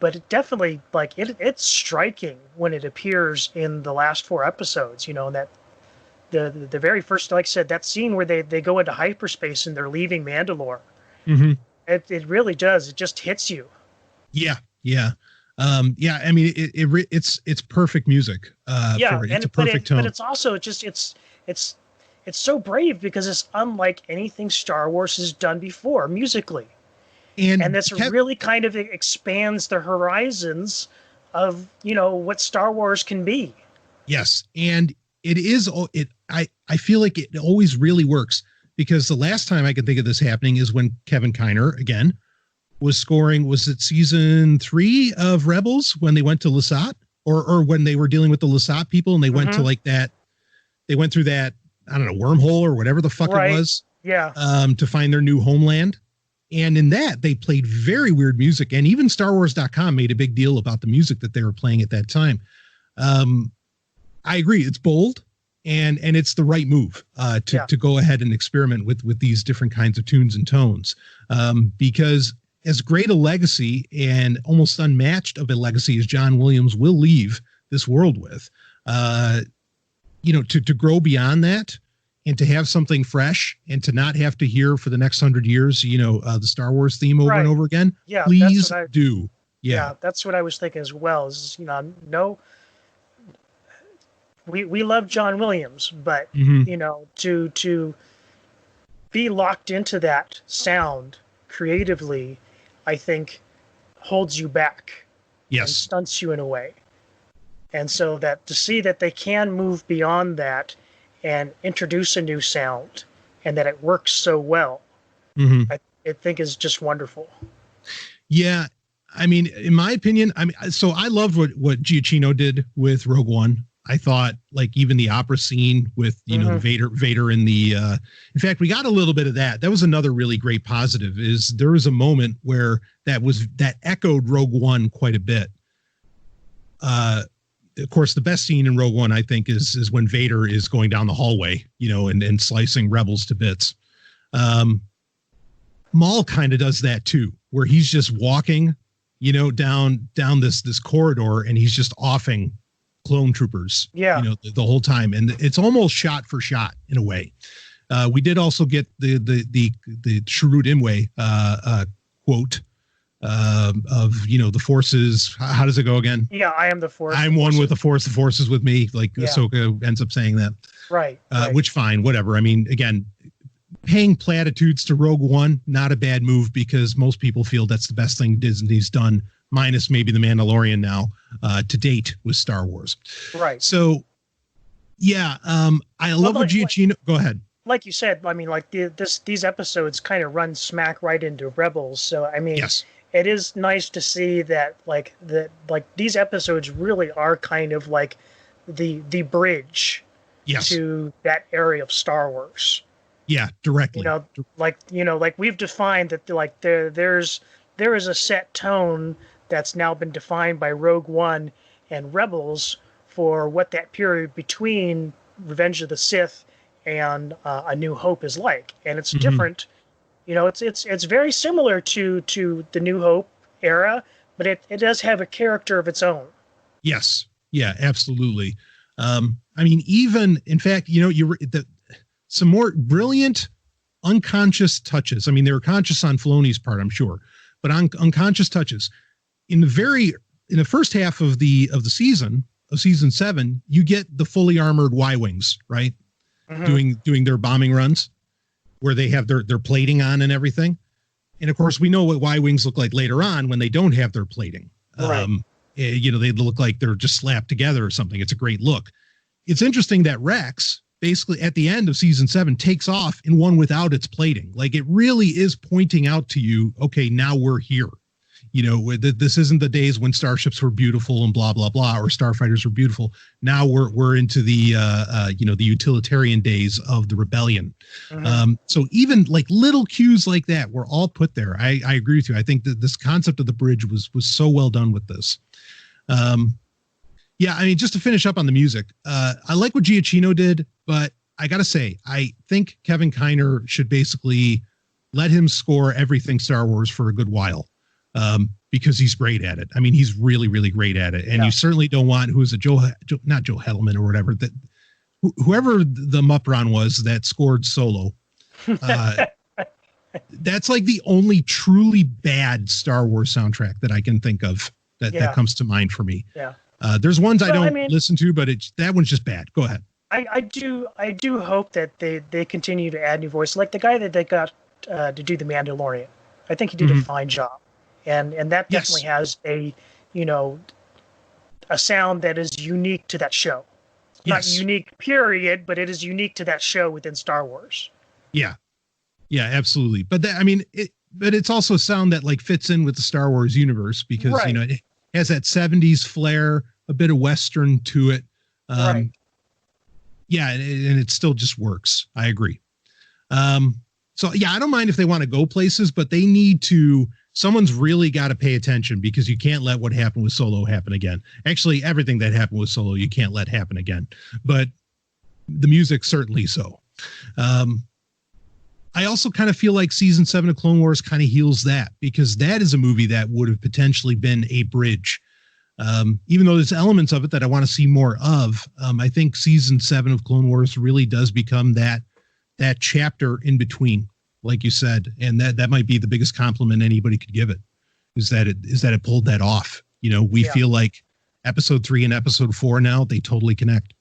S3: but it definitely it's striking when it appears in the last 4 episodes. That the very first, like I said, that scene where they go into hyperspace and they're leaving Mandalore. Mm-hmm. It really does. It just hits you.
S2: Yeah. Yeah. I mean, it's perfect music. It's a perfect tone.
S3: But it's also it's so brave because it's unlike anything Star Wars has done before musically, and this really kind of expands the horizons of what Star Wars can be. Yes, and it is. I feel like it always really works because the last time I can think of this happening is when Kevin Kiner again was scoring. Was it season 3 of Rebels when they went to Lasat, or when they were dealing with the Lasat people and they went to they went through that, I don't know, wormhole or whatever the fuck it was. Yeah.
S2: To find their new homeland. And in that they played very weird music, and even StarWars.com made a big deal about the music that they were playing at that time. I agree. It's bold and it's the right move to go ahead and experiment with these different kinds of tunes and tones. Because as great a legacy and almost unmatched of a legacy as John Williams will leave this world with, to grow beyond that and to have something fresh and to not have to hear for the next 100 years, the Star Wars theme over and over again.
S3: Yeah,
S2: please do.
S3: Yeah, that's what I was thinking as well. We love John Williams, but to be locked into that sound creatively, I think holds you back.
S2: Yes.
S3: And stunts you in a way. And so that to see that they can move beyond that and introduce a new sound, and that it works so well, I think is just wonderful.
S2: Yeah. I mean, in my opinion, so I loved what Giacchino did with Rogue One. I thought, like, even the opera scene with, Vader in the, in fact, we got a little bit of that. That was another really great positive, is there was a moment where that echoed Rogue One quite a bit. Of course, the best scene in Rogue One, I think, is when Vader is going down the hallway, and slicing rebels to bits. Maul kind of does that too, where he's just walking, down this corridor, and he's just offing clone troopers, the whole time. And it's almost shot for shot in a way. We did also get the Chirrut Imwe quote of the forces. How does it go again?
S3: Yeah, I am the force.
S2: I'm one with the force. The force is with me. Like Ahsoka ends up saying that.
S3: Right.
S2: Which fine, whatever. I mean, again, paying platitudes to Rogue One, not a bad move, because most people feel that's the best thing Disney's done, minus maybe The Mandalorian now, to date with Star Wars.
S3: Right.
S2: So, yeah, I love what Giacchino. Go ahead.
S3: Like you said, I mean, like these episodes kind of run smack right into Rebels. So, I mean,
S2: yes.
S3: It is nice to see that, like these episodes really are kind of like the bridge to that area of Star Wars.
S2: Yeah, directly.
S3: Like we've defined that, like there is a set tone that's now been defined by Rogue One and Rebels for what that period between Revenge of the Sith and A New Hope is like, and it's different. It's very similar to the New Hope era, but it does have a character of its own.
S2: Yes, yeah, absolutely. I mean, even in fact, some more brilliant unconscious touches. I mean, they were conscious on Filoni's part, I'm sure, but unconscious touches in the first half of the season of season 7, you get the fully armored Y-wings, right? Doing their bombing runs where they have their plating on and everything. And of course we know what Y-wings look like later on when they don't have their plating.
S3: Right.
S2: They look like they're just slapped together or something. It's a great look. It's interesting that Rex, basically at the end of season 7, takes off in one without its plating. Like, it really is pointing out to you, okay, now we're here. This isn't the days when starships were beautiful and blah, blah, blah, or starfighters were beautiful. Now we're into the, the utilitarian days of the rebellion. So even like little cues like that were all put there. I agree with you. I think that this concept of the bridge was so well done with this. Yeah, I mean, just to finish up on the music, I like what Giacchino did, but I got to say, I think Kevin Kiner should basically let him score everything Star Wars for a good while, because he's great at it. I mean, he's really, really great at it. And you certainly don't want, not Joe Hedelman or whatever, that whoever the Mupron was that scored Solo. That's like the only truly bad Star Wars soundtrack that I can think of that comes to mind for me.
S3: Yeah.
S2: There's ones I don't listen to, but that one's just bad. Go ahead.
S3: I do hope that they continue to add new voices, like the guy that they got to do The Mandalorian. I think he did a fine job, and that definitely has a sound that is unique to that show. Not unique, period, but it is unique to that show within Star Wars. Yeah,
S2: absolutely. But but it's also a sound that like fits in with the Star Wars universe, because it has that 70s flair, a bit of Western to it. Yeah, and it still just works. I agree. So yeah, I don't mind if they want to go places, but they need to. Someone's really got to pay attention, because you can't let what happened with Solo happen again. Actually, everything that happened with Solo, you can't let happen again. But the music, certainly so. I also kind of feel like season 7 of Clone Wars kind of heals that, because that is a movie that would have potentially been a bridge. Even though there's elements of it that I want to see more of, I think season 7 of Clone Wars really does become that chapter in between, like you said, and that might be the biggest compliment anybody could give it, is that it pulled that off. We feel like episode 3 and episode 4 now, they totally connect.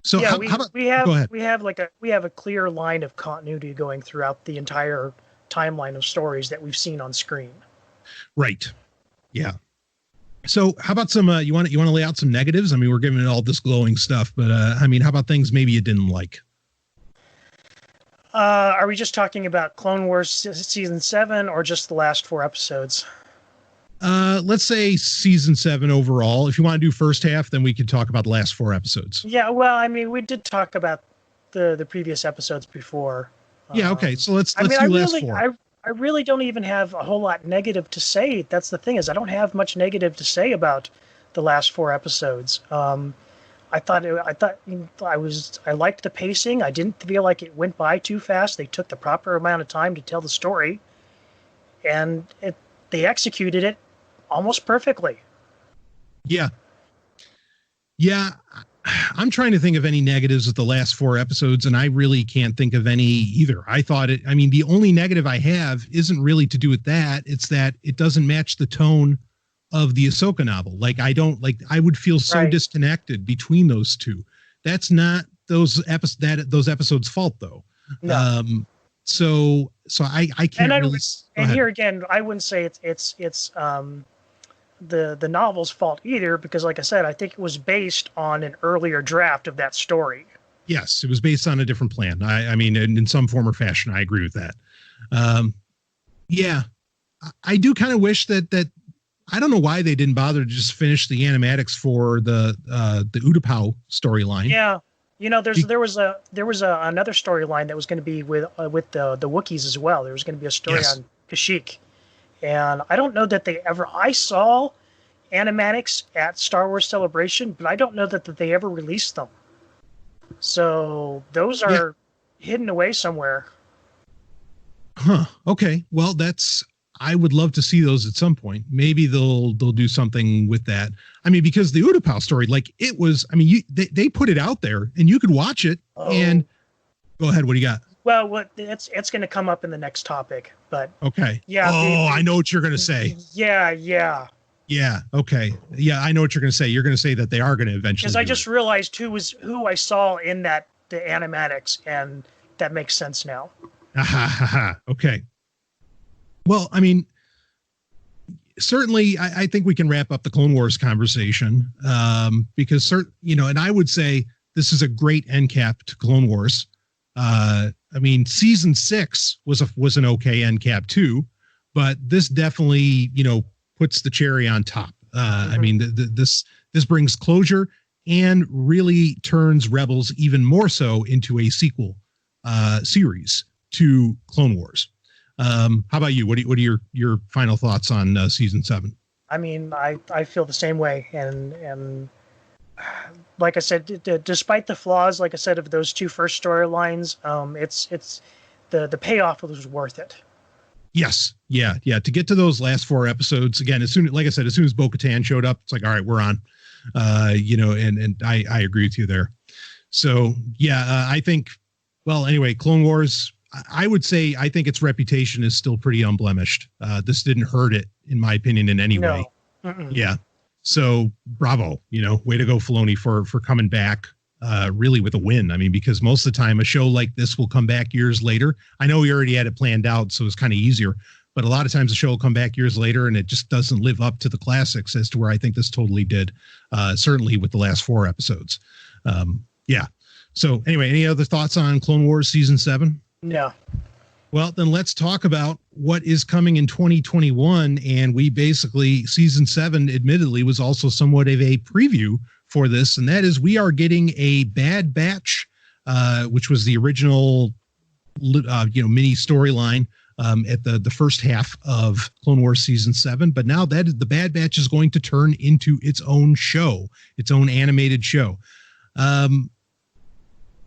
S2: So
S3: yeah,
S2: we have
S3: a clear line of continuity going throughout the entire timeline of stories that we've seen on screen.
S2: Right. Yeah. So how about some, you want to lay out some negatives? I mean, we're giving it all this glowing stuff, but I mean, how about things maybe you didn't like?
S3: Are we just talking about Clone Wars season 7 or just the last 4 episodes?
S2: Let's say season 7 overall. If you want to do first half, then we could talk about the last 4 episodes.
S3: Yeah, well, I mean, we did talk about the previous episodes before.
S2: Yeah, okay. So let's do last 4.
S3: I really don't even have a whole lot negative to say. That's the thing, is I don't have much negative to say about the last 4 episodes. I liked the pacing. I didn't feel like it went by too fast. They took the proper amount of time to tell the story, and they executed it almost perfectly.
S2: Yeah. I'm trying to think of any negatives with the last 4 episodes, and I really can't think of any either. The only negative I have isn't really to do with that. It's that it doesn't match the tone of the Ahsoka novel. Like, I would feel so disconnected between those two. That's not those episodes' fault, though.
S3: No.
S2: So I can't really.
S3: And here again, I wouldn't say it's the novel's fault either, because like I said, I think it was based on an earlier draft of that story.
S2: Yes, it was based on a different plan. I mean, in some form or fashion, I agree with that. Yeah, I do kind of wish that I don't know why they didn't bother to just finish the animatics for the Utapau storyline.
S3: Yeah, there was another storyline that was going to be with the Wookiees as well. There was going to be a story on Kashyyyk. And I don't know that I saw animatics at Star Wars Celebration, but I don't know that they ever released them. So those are hidden away somewhere.
S2: Huh. Okay. Well, I would love to see those at some point. Maybe they'll do something with that. I mean, because the Utapau story, like it was, I mean, they put it out there and you could watch it and go ahead. What do you got?
S3: Well, it's going to come up in the next topic, but
S2: okay.
S3: Yeah.
S2: I know what you're going to say.
S3: Yeah.
S2: Yeah. Okay. Yeah, I know what you're going to say. You're going to say that they are going to eventually.
S3: Because I just realized who I saw in the animatics, and that makes sense now.
S2: Okay. Well, I mean, certainly, I think we can wrap up the Clone Wars conversation because, and I would say this is a great end cap to Clone Wars. I mean, season 6 was an okay end cap too, but this definitely, puts the cherry on top. I mean, this brings closure and really turns Rebels even more so into a sequel series to Clone Wars. How about you? What are your final thoughts on season 7?
S3: I mean, I feel the same way, and like I said, despite the flaws, like I said, of those 2 first storylines, it's the payoff was worth it.
S2: Yes. Yeah. To get to those last 4 episodes again, as soon as Bo-Katan showed up, it's like, all right, we're on, and I agree with you there. So yeah, I think, well, anyway, Clone Wars, I would say, I think its reputation is still pretty unblemished. This didn't hurt it, in my opinion, in any way. Mm-mm. Yeah. So bravo, way to go, Filoni, for coming back really with a win. I mean, because most of the time a show like this will come back years later. I know we already had it planned out, so it's kind of easier. But a lot of times a show will come back years later and it just doesn't live up to the classics, as to where I think this totally did, certainly with the last 4 episodes. Yeah. So anyway, any other thoughts on Clone Wars season 7?
S3: No.
S2: Well, then let's talk about what is coming in 2021. And we basically, season 7, admittedly, was also somewhat of a preview for this. And that is, we are getting a Bad Batch, which was the original, mini storyline at the first half of Clone Wars season 7. But now that the Bad Batch is going to turn into its own show, its own animated show.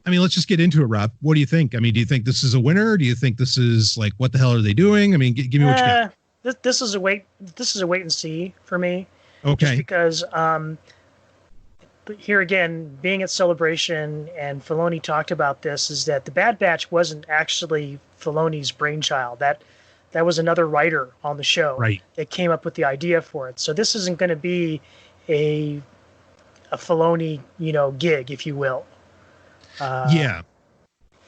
S2: I mean, let's just get into it, Rob. What do you think? I mean, do you think this is a winner? Do you think this is like, what the hell are they doing? I mean, give me what you got.
S3: This is a wait and see for me.
S2: Okay.
S3: Just because here again, being at Celebration, and Filoni talked about this, is that the Bad Batch wasn't actually Filoni's brainchild. That was another writer on the show,
S2: right,
S3: that came up with the idea for it. So this isn't going to be a Filoni, gig, if you will.
S2: Yeah.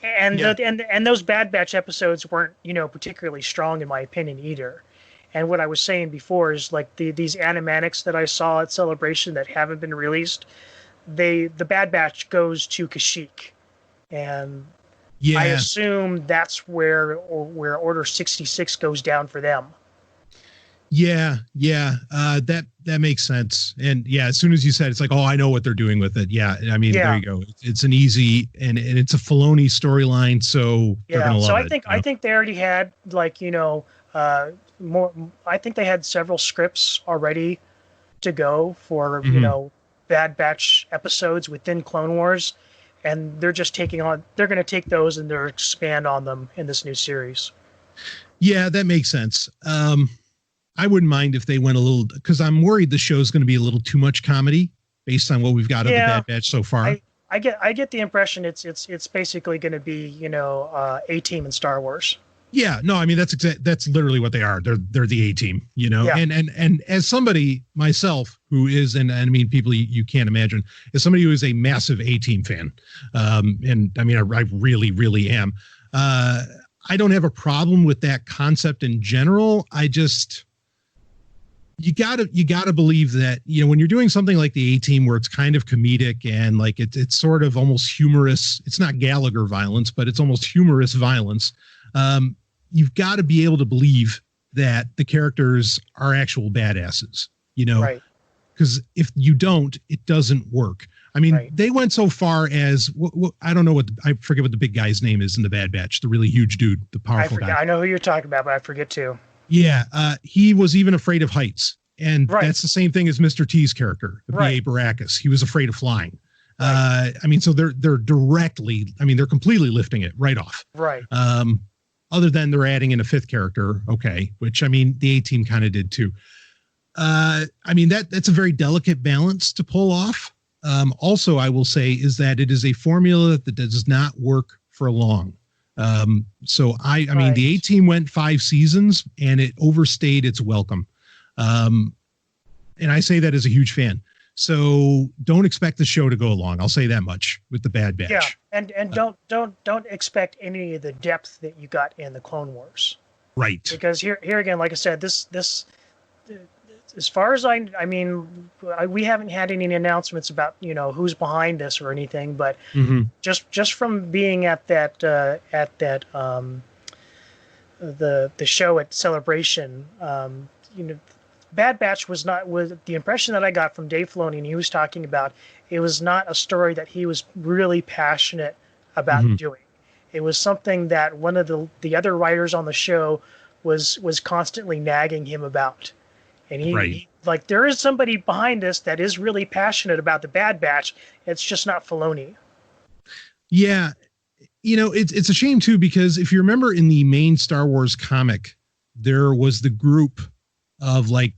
S3: And those Bad Batch episodes weren't, particularly strong in my opinion either. And what I was saying before is like these animatics that I saw at Celebration that haven't been released, the Bad Batch goes to Kashyyyk, and I assume that's where Order 66 goes down for them.
S2: Yeah. That makes sense. And yeah, as soon as you said, it's like, oh, I know what they're doing with it. Yeah. I mean, there you go. It's an easy, and it's a Filoni storyline. So they're going to love it.
S3: I think they already had like, more, I think they had several scripts already to go for, Bad Batch episodes within Clone Wars. And they're just they're going to take those and they're expand on them in this new series.
S2: Yeah, that makes sense. I wouldn't mind if they went a little, because I'm worried the show's going to be a little too much comedy based on what we've got of the Bad Batch so far.
S3: I get the impression it's basically going to be A-Team in Star Wars.
S2: Yeah, no, I mean that's literally what they are. They're the A-Team, and as somebody myself who is, and I mean people you can't imagine, as somebody who is a massive A-Team fan, and I mean I really really am. I don't have a problem with that concept in general. I just you gotta believe that when you're doing something like the A-Team where it's kind of comedic and like it's sort of almost humorous. It's not Gallagher violence, but it's almost humorous violence. You've got to be able to believe that the characters are actual badasses, right? Because if you don't, it doesn't work. I mean, they went so far as I don't know I forget what the big guy's name is in the Bad Batch, the really huge dude, the powerful guy.
S3: I know who you're talking about, but I forget too.
S2: Yeah, he was even afraid of heights, and that's the same thing as Mr. T's character, B.A. Baracus. He was afraid of flying. I mean, so they're completely lifting it right off.
S3: Right.
S2: Other than they're adding in a fifth character, which I mean the A-Team kind of did too. I mean that's a very delicate balance to pull off. Also, I will say is that it is a formula that does not work for long. So I mean the A-Team went 5 seasons and it overstayed its welcome. And I say that as a huge fan. So don't expect the show to go along. I'll say that much with the Bad Batch.
S3: Yeah, and don't expect any of the depth that you got in the Clone Wars.
S2: Right.
S3: Because here again, like I said, this as far as I mean, we haven't had any announcements about who's behind this or anything, but just from being at that the show at Celebration, Bad Batch was the impression that I got from Dave Filoni, and he was talking about it was not a story that he was really passionate about doing. It was something that one of the other writers on the show was constantly nagging him about. And he like, there is somebody behind this that is really passionate about the Bad Batch. It's just not Filoni.
S2: Yeah. It's a shame too, because if you remember in the main Star Wars comic, there was the group of like,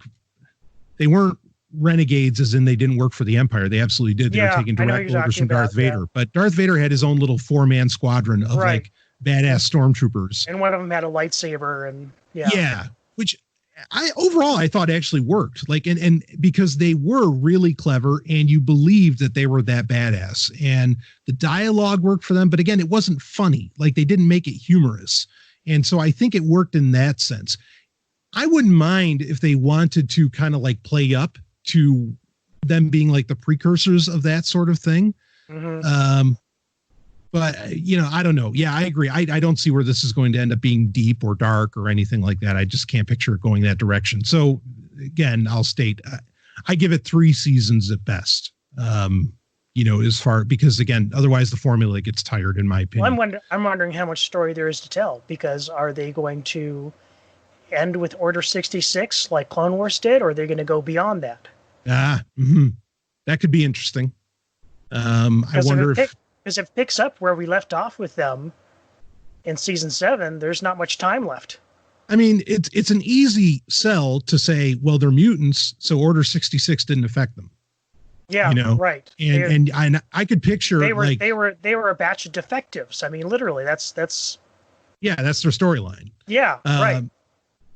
S2: they weren't renegades as in they didn't work for the Empire. They absolutely did. They were taking direct orders from Darth Vader, but Darth Vader had his own little 4-man squadron of like badass stormtroopers.
S3: And one of them had a lightsaber and
S2: which I thought actually worked, like, and because they were really clever and you believed that they were that badass and the dialogue worked for them. But again, it wasn't funny. Like they didn't make it humorous. And so I think it worked in that sense. I wouldn't mind if they wanted to kind of like play up to them being like the precursors of that sort of thing. But, I don't know. Yeah, I agree. I don't see where this is going to end up being deep or dark or anything like that. I just can't picture it going that direction. So, again, I'll state, I give it 3 seasons at best, because, again, otherwise the formula gets tired, in my opinion.
S3: Well, I'm wondering how much story there is to tell, because are they going to end with Order 66 like Clone Wars did, or are they going to go beyond that?
S2: That could be interesting. I wonder if...
S3: Because if it picks up where we left off with them in season 7, there's not much time left.
S2: I mean, it's an easy sell to say, well, they're mutants, so Order 66 didn't affect them.
S3: Yeah, right.
S2: And I could picture
S3: they were a batch of defectives. I mean, literally, that's that's
S2: their storyline.
S3: Yeah, right.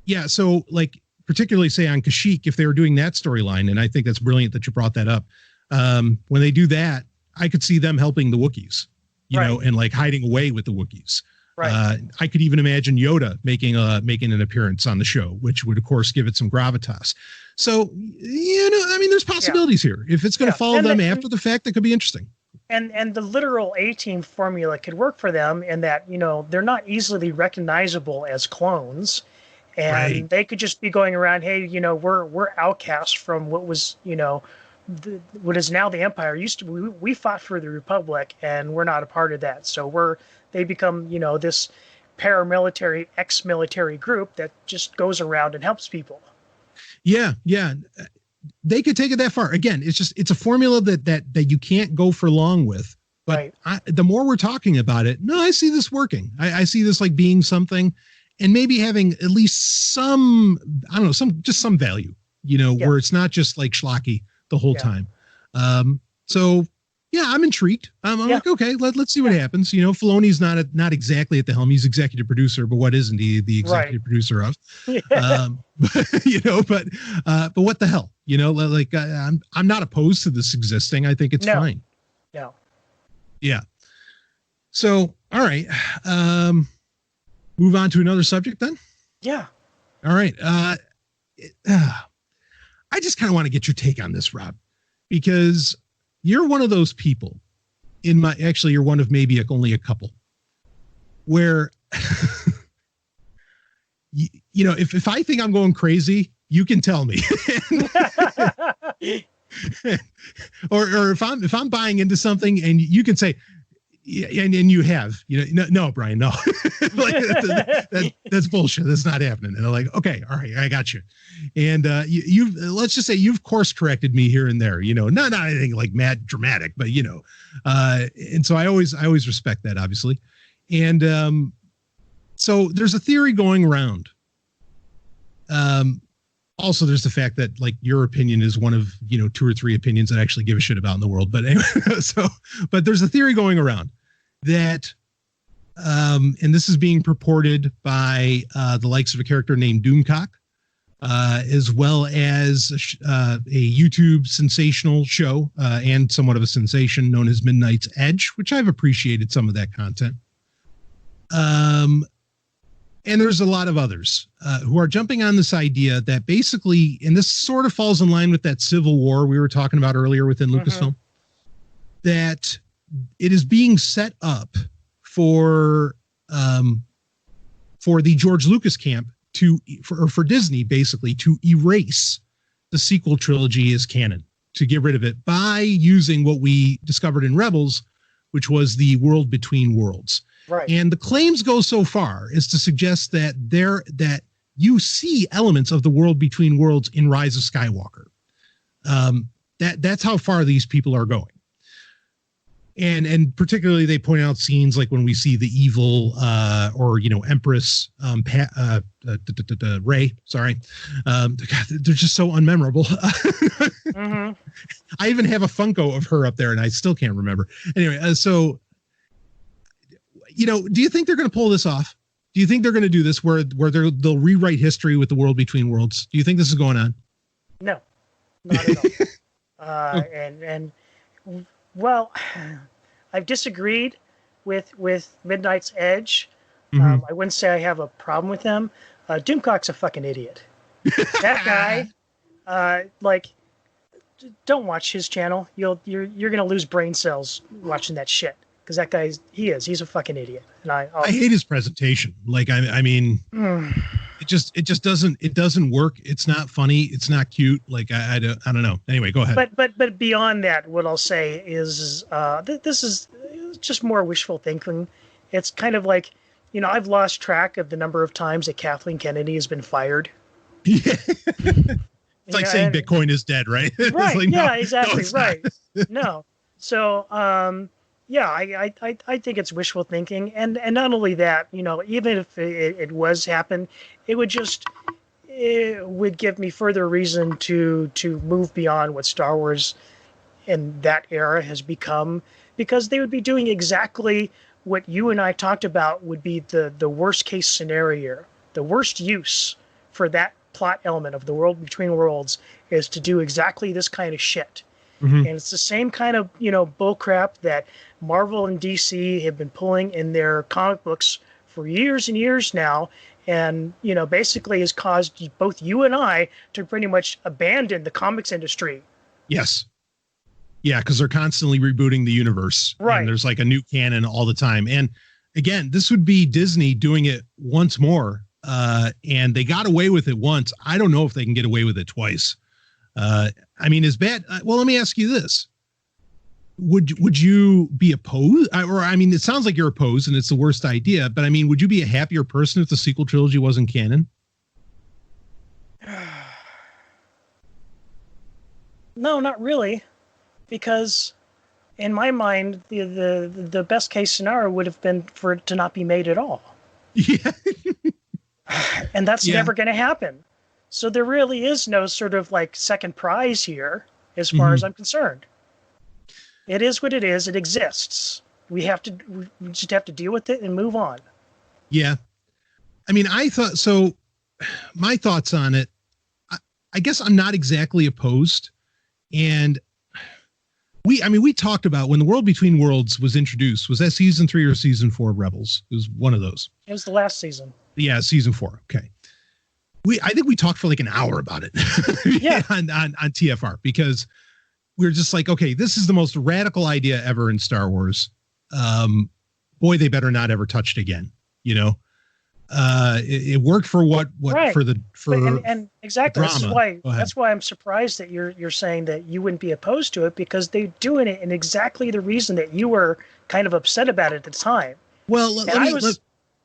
S2: Yeah, so like particularly say on Kashyyyk, if they were doing that storyline, and I think that's brilliant that you brought that up. When they do that, I could see them helping the Wookiees, and like hiding away with the Wookiees.
S3: Right.
S2: I could even imagine Yoda making an appearance on the show, which would, of course, give it some gravitas. So, I mean, there's possibilities here. If it's going to follow them after the fact, that could be interesting.
S3: And the literal A-Team formula could work for them in that, they're not easily recognizable as clones. And they could just be going around, hey, we're outcasts from what was, what is now the Empire. Used to be, we fought for the Republic, and we're not a part of that. So they become, this paramilitary, ex-military group that just goes around and helps people.
S2: Yeah. They could take it that far. Again, it's a formula that you can't go for long with. But the more we're talking about it, no, I see this working. I see this like being something, and maybe having at least some, I don't know, some value, where it's not just like schlocky the whole time. So yeah, I'm intrigued. I'm like, okay, let's see what happens. Filoni's not exactly at the helm. He's executive producer, but what isn't he the executive producer of? But what the hell? I'm not opposed to this existing. I think it's fine.
S3: No.
S2: Yeah. So, all right. Move on to another subject then?
S3: Yeah.
S2: All right. I just kind of want to get your take on this, Rob, because you're one of those people you're one of maybe only a couple where, if I think I'm going crazy, you can tell me. or if I'm buying into something and you can say, yeah, and you have, no, Brian, no, that's bullshit. That's not happening. And they're like, okay, all right, I got you. And you've let's just say you've course corrected me here and there, not anything like mad dramatic, but and so I always respect that, obviously. And so there's a theory going around. Also, there's the fact that like your opinion is one of, 2 or 3 opinions that I actually give a shit about in the world. But anyway, but there's a theory going around that, and this is being purported by the likes of a character named Doomcock, as well as a YouTube sensational show and somewhat of a sensation known as Midnight's Edge, which I've appreciated some of that content. And there's a lot of others who are jumping on this idea that basically, and this sort of falls in line with that civil war we were talking about earlier within Lucasfilm, that it is being set up for the George Lucas camp for Disney basically to erase the sequel trilogy as canon, to get rid of it by using what we discovered in Rebels, which was the world between worlds.
S3: Right.
S2: And the claims go so far as to suggest that you see elements of the world between worlds in Rise of Skywalker. That's how far these people are going. And particularly they point out scenes like when we see the evil Empress Rey. Sorry, they're just so unmemorable. I even have a Funko of her up there, and I still can't remember. Anyway, so. Do you think they're going to pull this off? Do you think they're going to do this where they'll rewrite history with the world between worlds? Do you think this is going on?
S3: No, not at all. Well, I've disagreed with Midnight's Edge. I wouldn't say I have a problem with them. Doomcock's a fucking idiot. That guy, don't watch his channel. You're going to lose brain cells watching that shit. Because that guy's he's a fucking idiot, and I
S2: hate his presentation. Like I mean, it just doesn't work. It's not funny. It's not cute. Like I don't know. Anyway, go ahead.
S3: But beyond that, what I'll say is this is just more wishful thinking. It's kind of like I've lost track of the number of times that Kathleen Kennedy has been fired.
S2: Yeah. It's like saying Bitcoin is dead, right?
S3: Right.
S2: Like,
S3: yeah.
S2: no,
S3: Exactly.
S2: No,
S3: right. No. So. Yeah, I think it's wishful thinking, and not only that, even if it was happen, it would give me further reason to move beyond what Star Wars in that era has become, because they would be doing exactly what you and I talked about would be the worst case scenario. The worst use for that plot element of the world between worlds is to do exactly this kind of shit. And it's the same kind of, bullcrap that Marvel and DC have been pulling in their comic books for years and years now, and basically has caused both you and I to pretty much abandon the comics industry.
S2: Yes. Yeah, because they're constantly rebooting the universe.
S3: Right.
S2: And there's like a new canon all the time. And again, this would be Disney doing it once more. And they got away with it once. I don't know if they can get away with it twice. Is bad. Well, let me ask you this. Would you be opposed? It sounds like you're opposed and it's the worst idea, but would you be a happier person if the sequel trilogy wasn't canon?
S3: No, not really. Because in my mind, the best case scenario would have been for it to not be made at all.
S2: Yeah.
S3: And that's never going to happen. So there really is no sort of like second prize here, as far as I'm concerned. It is what it is. It exists. We just have to deal with it and move on.
S2: Yeah. My thoughts on it, I guess I'm not exactly opposed. And we talked about when The World Between Worlds was introduced. Was that season 3 or season 4 of Rebels? It was one of those.
S3: It was the last season.
S2: Yeah, season 4. Okay. I think we talked for like an hour about it.
S3: Yeah.
S2: on TFR, because we were just like, okay, this is the most radical idea ever in Star Wars. Boy, they better not ever touch it again. It worked for what
S3: right.
S2: and
S3: exactly.
S2: Drama.
S3: That's why I'm surprised that you're saying that you wouldn't be opposed to it, because they're doing it in exactly the reason that you were kind of upset about it at the time.
S2: Well,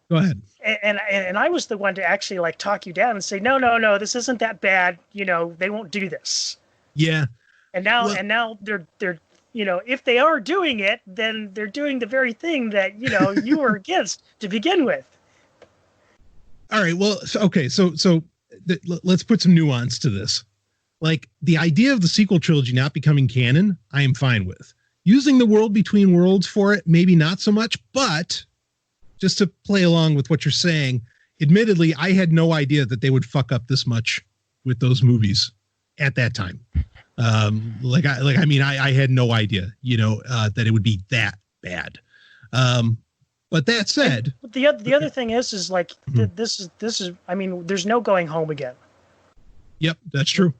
S2: go ahead.
S3: And I was the one to actually like talk you down and say, no, this isn't that bad. They won't do this.
S2: Yeah.
S3: And now they're if they are doing it, then they're doing the very thing that you were against to begin with.
S2: All right. Well, let's put some nuance to this. Like the idea of the sequel trilogy not becoming canon, I am fine with. Using The World Between Worlds for it, maybe not so much, but just to play along with what you're saying, admittedly, I had no idea that they would fuck up this much with those movies at that time. I had no idea, that it would be that bad. But that said,
S3: and the other thing is like this is there's no going home again.
S2: Yep, that's true.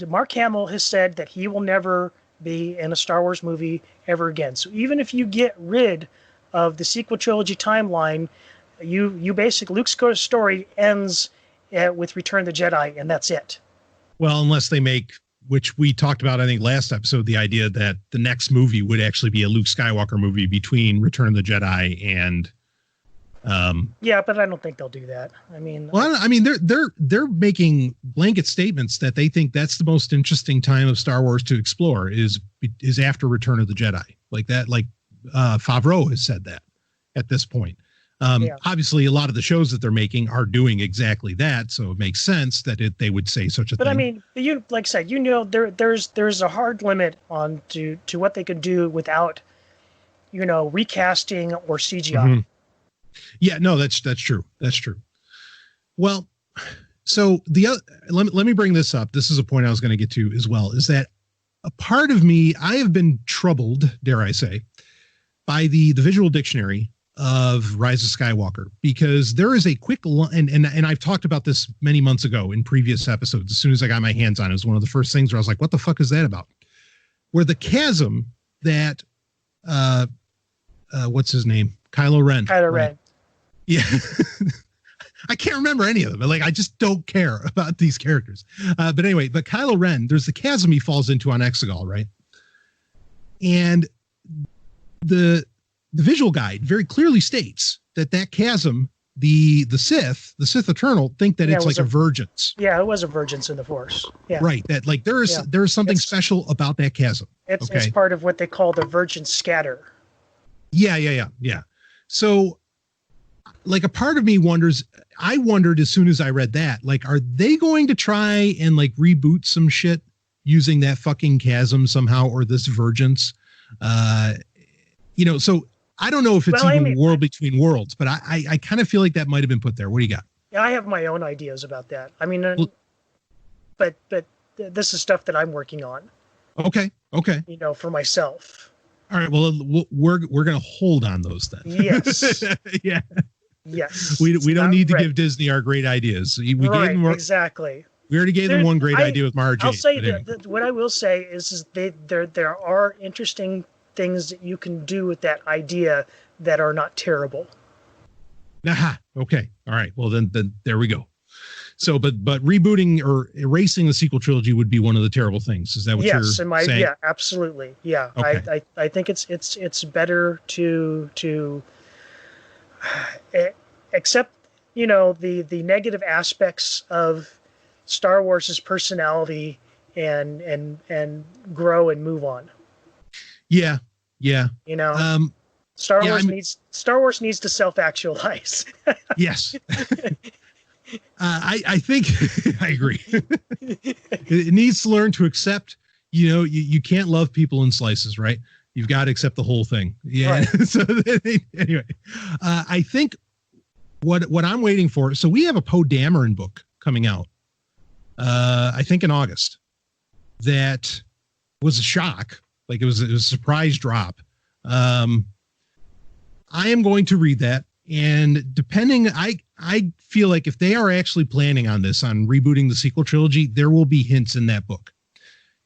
S3: Mark Hamill has said that he will never be in a Star Wars movie ever again. So even if you get rid of the sequel trilogy timeline, you basically Luke's story ends with Return of the Jedi, and that's it.
S2: Well, unless they make, which we talked about, I think last episode, the idea that the next movie would actually be a Luke Skywalker movie between Return of the Jedi and.
S3: Yeah, but I don't think they'll do that.
S2: They're making blanket statements that they think that's the most interesting time of Star Wars to explore is after Return of the Jedi. Like that, Favreau has said that at this point. Obviously, a lot of the shows that they're making are doing exactly that, so it makes sense that they would say such a thing.
S3: But you, like I said, there's a hard limit on to what they can do without, recasting or CGI.
S2: Mm-hmm. Yeah, no, that's true. That's true. Well, so let me bring this up. This is a point I was going to get to as well, is that a part of me, I have been troubled, dare I say, by the visual dictionary of Rise of Skywalker, because there is a quick and I've talked about this many months ago in previous episodes. As soon as I got my hands on it, it was one of the first things where I was like, what the fuck is that about? Where the chasm that what's his name? Kylo Ren.
S3: Ren.
S2: Yeah. I can't remember any of them. I just don't care about these characters. But Kylo Ren, there's the chasm he falls into on Exegol, right? And the visual guide very clearly states that chasm, the Sith Eternal think that it's like a vergence.
S3: Yeah, it was a vergence in the Force. Yeah.
S2: Right. That there is something special about that chasm.
S3: It's part of what they call the vergence scatter.
S2: Yeah. So a part of me I wondered as soon as I read that, are they going to try and reboot some shit using that fucking chasm somehow, or this vergence? So I don't know if it's World Between Worlds, but I kind of feel like that might've been put there. What do you got?
S3: Yeah, I have my own ideas about that. But this is stuff that I'm working on.
S2: Okay.
S3: For myself.
S2: All right. Well, we're going to hold on those then.
S3: Yes.
S2: Yeah.
S3: Yes.
S2: We don't need to give Disney our great ideas. We gave them
S3: exactly.
S2: We already gave them one great idea with Mara Jade.
S3: I'll say that what I will say is there are interesting things that you can do with that idea that are not terrible.
S2: Aha. Okay. All right. Well, then there we go. So, but rebooting or erasing the sequel trilogy would be one of the terrible things. Is that what you're saying?
S3: Yeah, absolutely. Yeah. Okay. I think it's better to accept, the negative aspects of Star Wars's personality and grow and move on.
S2: Yeah. Yeah.
S3: Star Wars needs to self-actualize.
S2: Yes. I think I agree. It needs to learn to accept, you can't love people in slices, right? You've got to accept the whole thing. Yeah. Right. So anyway, I think what I'm waiting for. So we have a Poe Dameron book coming out. I think in August. That was a shock. Like it was a surprise drop. I am going to read that, and depending, I feel like if they are actually planning on this, on rebooting the sequel trilogy, there will be hints in that book.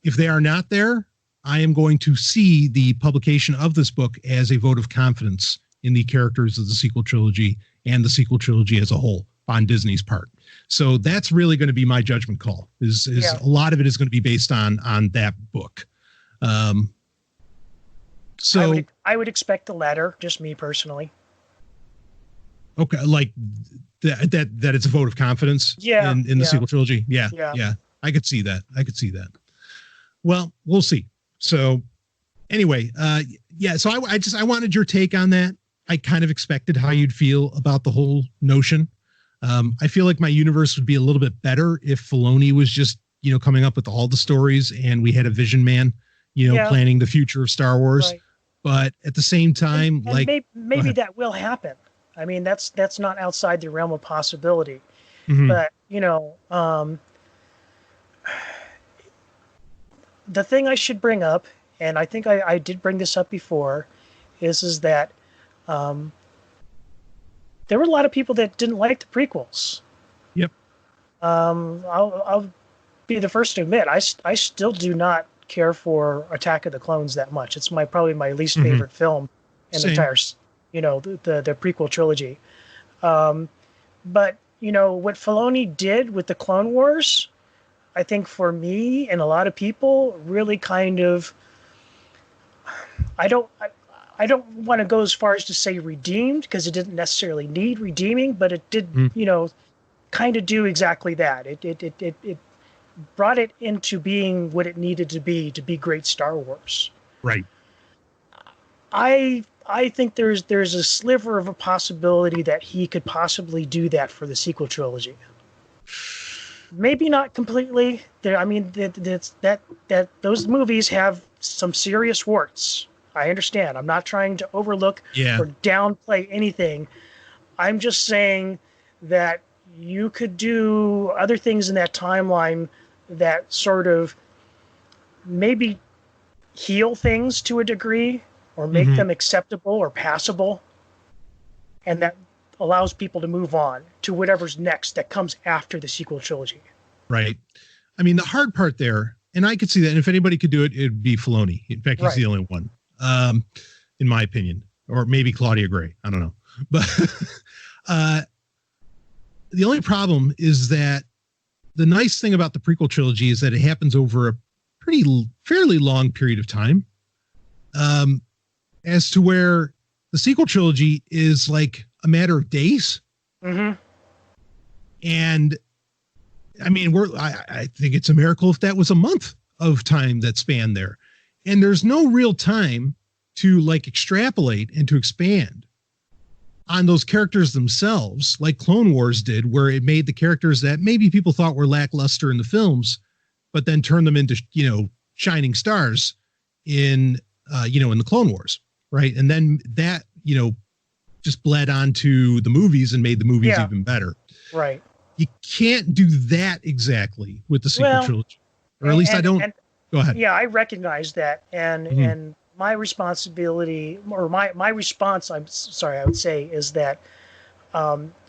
S2: If they are not there, I am going to see the publication of this book as a vote of confidence in the characters of the sequel trilogy and the sequel trilogy as a whole on Disney's part. So that's really going to be my judgment call. Is a lot of it is going to be based on that book. So
S3: I would expect the latter, just me personally.
S2: Okay, like that it's a vote of confidence in the sequel trilogy. Yeah. I could see that. Well, we'll see. So anyway, so I wanted your take on that. I kind of expected how you'd feel about the whole notion. I feel like my universe would be a little bit better if Filoni was just, coming up with all the stories and we had a vision man, planning the future of Star Wars. Right. But at the same time,
S3: and maybe that will happen. I mean, that's not outside the realm of possibility.
S2: Mm-hmm.
S3: But, the thing I should bring up, and I think I did bring this up before, is that there were a lot of people that didn't like the prequels.
S2: Yep.
S3: I'll be the first to admit, I still do not care for Attack of the Clones that much. It's probably my least favorite film in the entire, the prequel trilogy. But what Filoni did with the Clone Wars, I think for me and a lot of people really kind of, I don't want to go as far as to say redeemed, because it didn't necessarily need redeeming, but it did, kind of do exactly that. It brought it into being what it needed to be great Star Wars.
S2: Right.
S3: I think there's a sliver of a possibility that he could possibly do that for the sequel trilogy. Maybe not completely. That those movies have some serious warts. I understand. I'm not trying to overlook or downplay anything. I'm just saying that you could do other things in that timeline that sort of maybe heal things to a degree or make them acceptable or passable. And that allows people to move on to whatever's next that comes after the sequel trilogy.
S2: Right. I mean, the hard part there, and I could see that, and if anybody could do it, it'd be Filoni. In fact, he's the only one, in my opinion, or maybe Claudia Gray. I don't know. But the only problem is that the nice thing about the prequel trilogy is that it happens over a fairly long period of time, as to where the sequel trilogy is like a matter of days.
S3: Mm-hmm.
S2: And I mean, I think it's a miracle if that was a month of time that spanned there. And there's no real time to extrapolate and to expand on those characters themselves, like Clone Wars did, where it made the characters that maybe people thought were lackluster in the films, but then turned them into, shining stars in the Clone Wars. Right. And then that, just bled onto the movies and made the movies even better.
S3: Right.
S2: You can't do that exactly with the sequel trilogy, or at least I don't. Go ahead.
S3: Yeah, I recognize that, and my responsibility, or my response, I would say, is that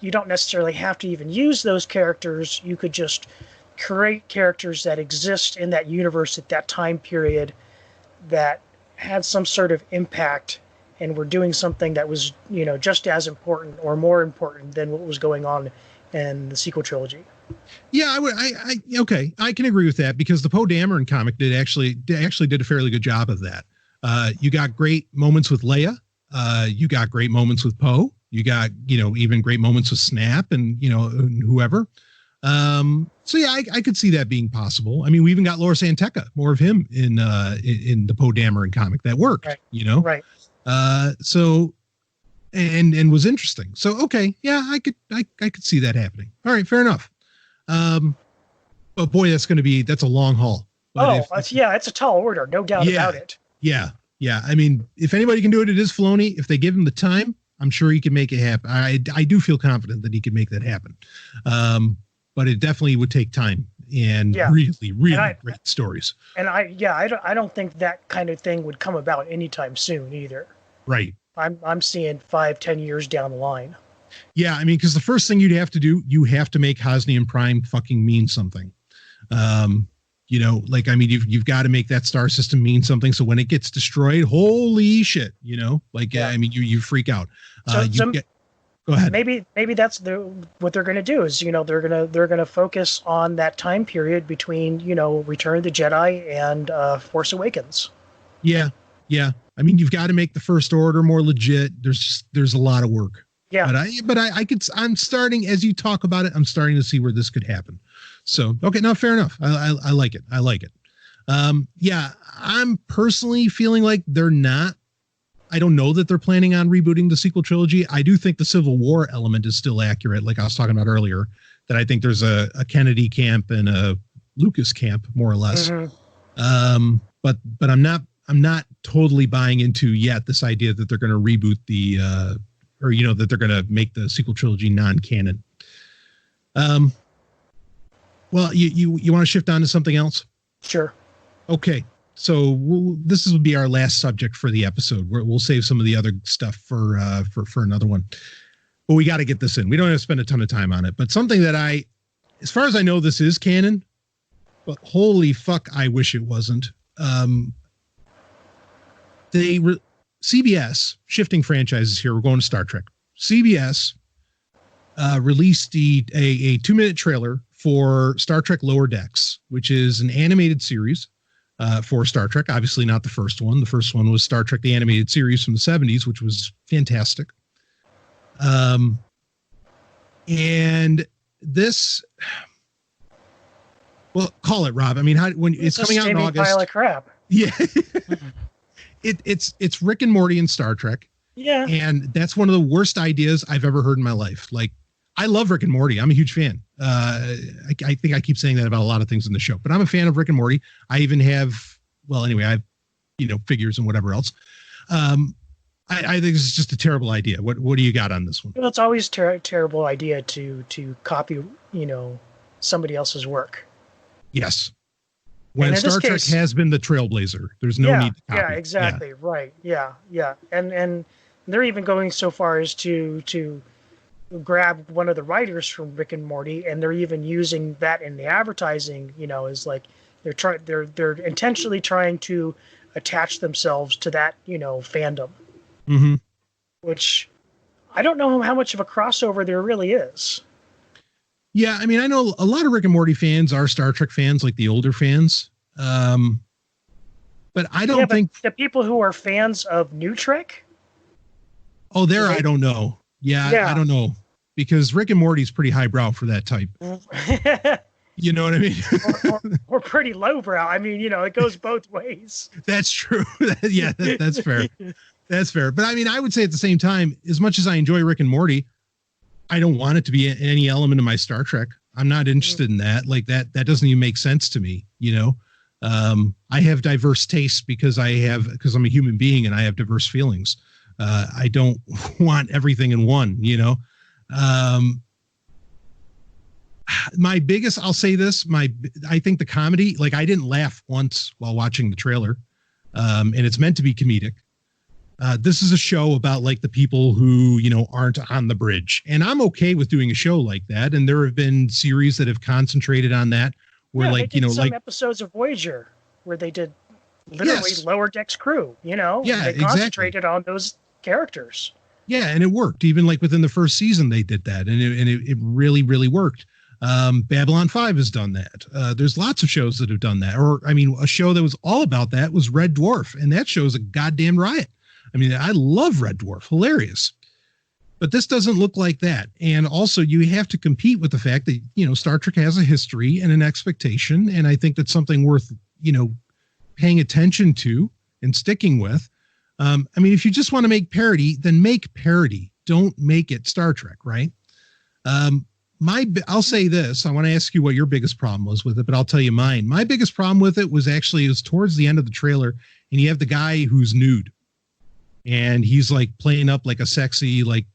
S3: you don't necessarily have to even use those characters. You could just create characters that exist in that universe at that time period that had some sort of impact and were doing something that was, just as important or more important than what was going on in the sequel trilogy.
S2: Yeah, okay, I can agree with that, because the Poe Dameron comic did actually did a fairly good job of that. You got great moments with Leia. You got great moments with Poe. You got, even great moments with Snap and, whoever. So yeah, I could see that being possible. I mean, we even got Loris Anteca, more of him in the Poe Dameron comic that worked,
S3: right. Right.
S2: So, and was interesting. So, okay. Yeah, I could see that happening. All right. Fair enough. But boy, that's a long haul. But
S3: it's a tall order. No doubt about it.
S2: Yeah. Yeah. I mean, if anybody can do it, it is Filoni. If they give him the time, I'm sure he can make it happen. I do feel confident that he could make that happen. But it definitely would take time and really great stories. And
S3: I don't think that kind of thing would come about anytime soon either.
S2: Right.
S3: I'm seeing 5-10 years down the line.
S2: Yeah, I mean, because the first thing you'd have to do, you have to make Hosnian Prime fucking mean something. You've got to make that star system mean something. So when it gets destroyed, holy shit, I mean, you freak out. Go ahead.
S3: Maybe that's what they're going to do is, they're going to focus on that time period between, Return of the Jedi and Force Awakens.
S2: Yeah. Yeah. I mean, you've got to make the First Order more legit. There's a lot of work.
S3: Yeah.
S2: I'm starting, as you talk about it, I'm starting to see where this could happen. So, okay. No, fair enough. I like it. I like it. Yeah, I'm personally feeling like I don't know that they're planning on rebooting the sequel trilogy. I do think the Civil War element is still accurate. Like I was talking about earlier, that I think there's a Kennedy camp and a Lucas camp, more or less. Mm-hmm. But I'm not totally buying into yet this idea that they're going to reboot that they're going to make the sequel trilogy non-canon. Well, you want to shift on to something else?
S3: Sure.
S2: Okay. So this will be our last subject for the episode. We'll save some of the other stuff for another one. But we got to get this in. We don't have to spend a ton of time on it. But something that as far as I know, this is canon. But holy fuck, I wish it wasn't. CBS, shifting franchises here. We're going to Star Trek. CBS released a 2-minute trailer for Star Trek Lower Decks, which is an animated series for Star Trek. Obviously not the first one. The first one was Star Trek, the animated series from the 70s, which was fantastic. And this, well, call it, Rob. I mean, when it's coming out in August.
S3: Pile of crap.
S2: Yeah. It's Rick and Morty in Star Trek.
S3: Yeah.
S2: And that's one of the worst ideas I've ever heard in my life. Like, I love Rick and Morty. I'm a huge fan. I think I keep saying that about a lot of things in the show, but I'm a fan of Rick and Morty. I even have, I have, figures and whatever else. I think it's just a terrible idea. What do you got on this one?
S3: Well, it's always a terrible idea to copy, somebody else's work.
S2: Yes. When Star Trek has been the trailblazer, there's no need to copy.
S3: Yeah, exactly. Yeah. Right. Yeah. Yeah. And they're even going so far as to grab one of the writers from Rick and Morty, and they're even using that in the advertising, as like they're intentionally trying to attach themselves to that, fandom.
S2: Mm-hmm.
S3: Which I don't know how much of a crossover there really is.
S2: Yeah, I mean, I know a lot of Rick and Morty fans are Star Trek fans, like the older fans. But I don't think
S3: the people who are fans of New Trek.
S2: Oh, I don't know. Yeah, I don't know, because Rick and Morty's pretty highbrow for that type. You know what I mean?
S3: or pretty lowbrow. I mean, it goes both ways.
S2: That's true. Yeah, that's fair. That's fair. But I mean, I would say at the same time, as much as I enjoy Rick and Morty, I don't want it to be any element of my Star Trek. I'm not interested in that. Like that doesn't even make sense to me. I have diverse tastes because I'm a human being and I have diverse feelings. I don't want everything in one, my biggest, I'll say this, I think the comedy, like I didn't laugh once while watching the trailer. and it's meant to be comedic. This is a show about like the people who, aren't on the bridge. And I'm okay with doing a show like that. And there have been series that have concentrated on that where
S3: they did some episodes of Voyager where they did literally Lower Decks crew, they concentrated on those characters.
S2: Yeah. And it worked. Even like within the first season, they did that. And it really, really worked. Babylon 5 has done that. There's lots of shows that have done that. Or, a show that was all about that was Red Dwarf. And that show's a goddamn riot. I love Red Dwarf. Hilarious. But this doesn't look like that. And also you have to compete with the fact that, Star Trek has a history and an expectation. And I think that's something worth, paying attention to and sticking with. If you just want to make parody, then make parody. Don't make it Star Trek, right? I'll say this. I want to ask you what your biggest problem was with it, but I'll tell you mine. My biggest problem with it was towards the end of the trailer, and you have the guy who's nude. And he's like playing up like a sexy, like,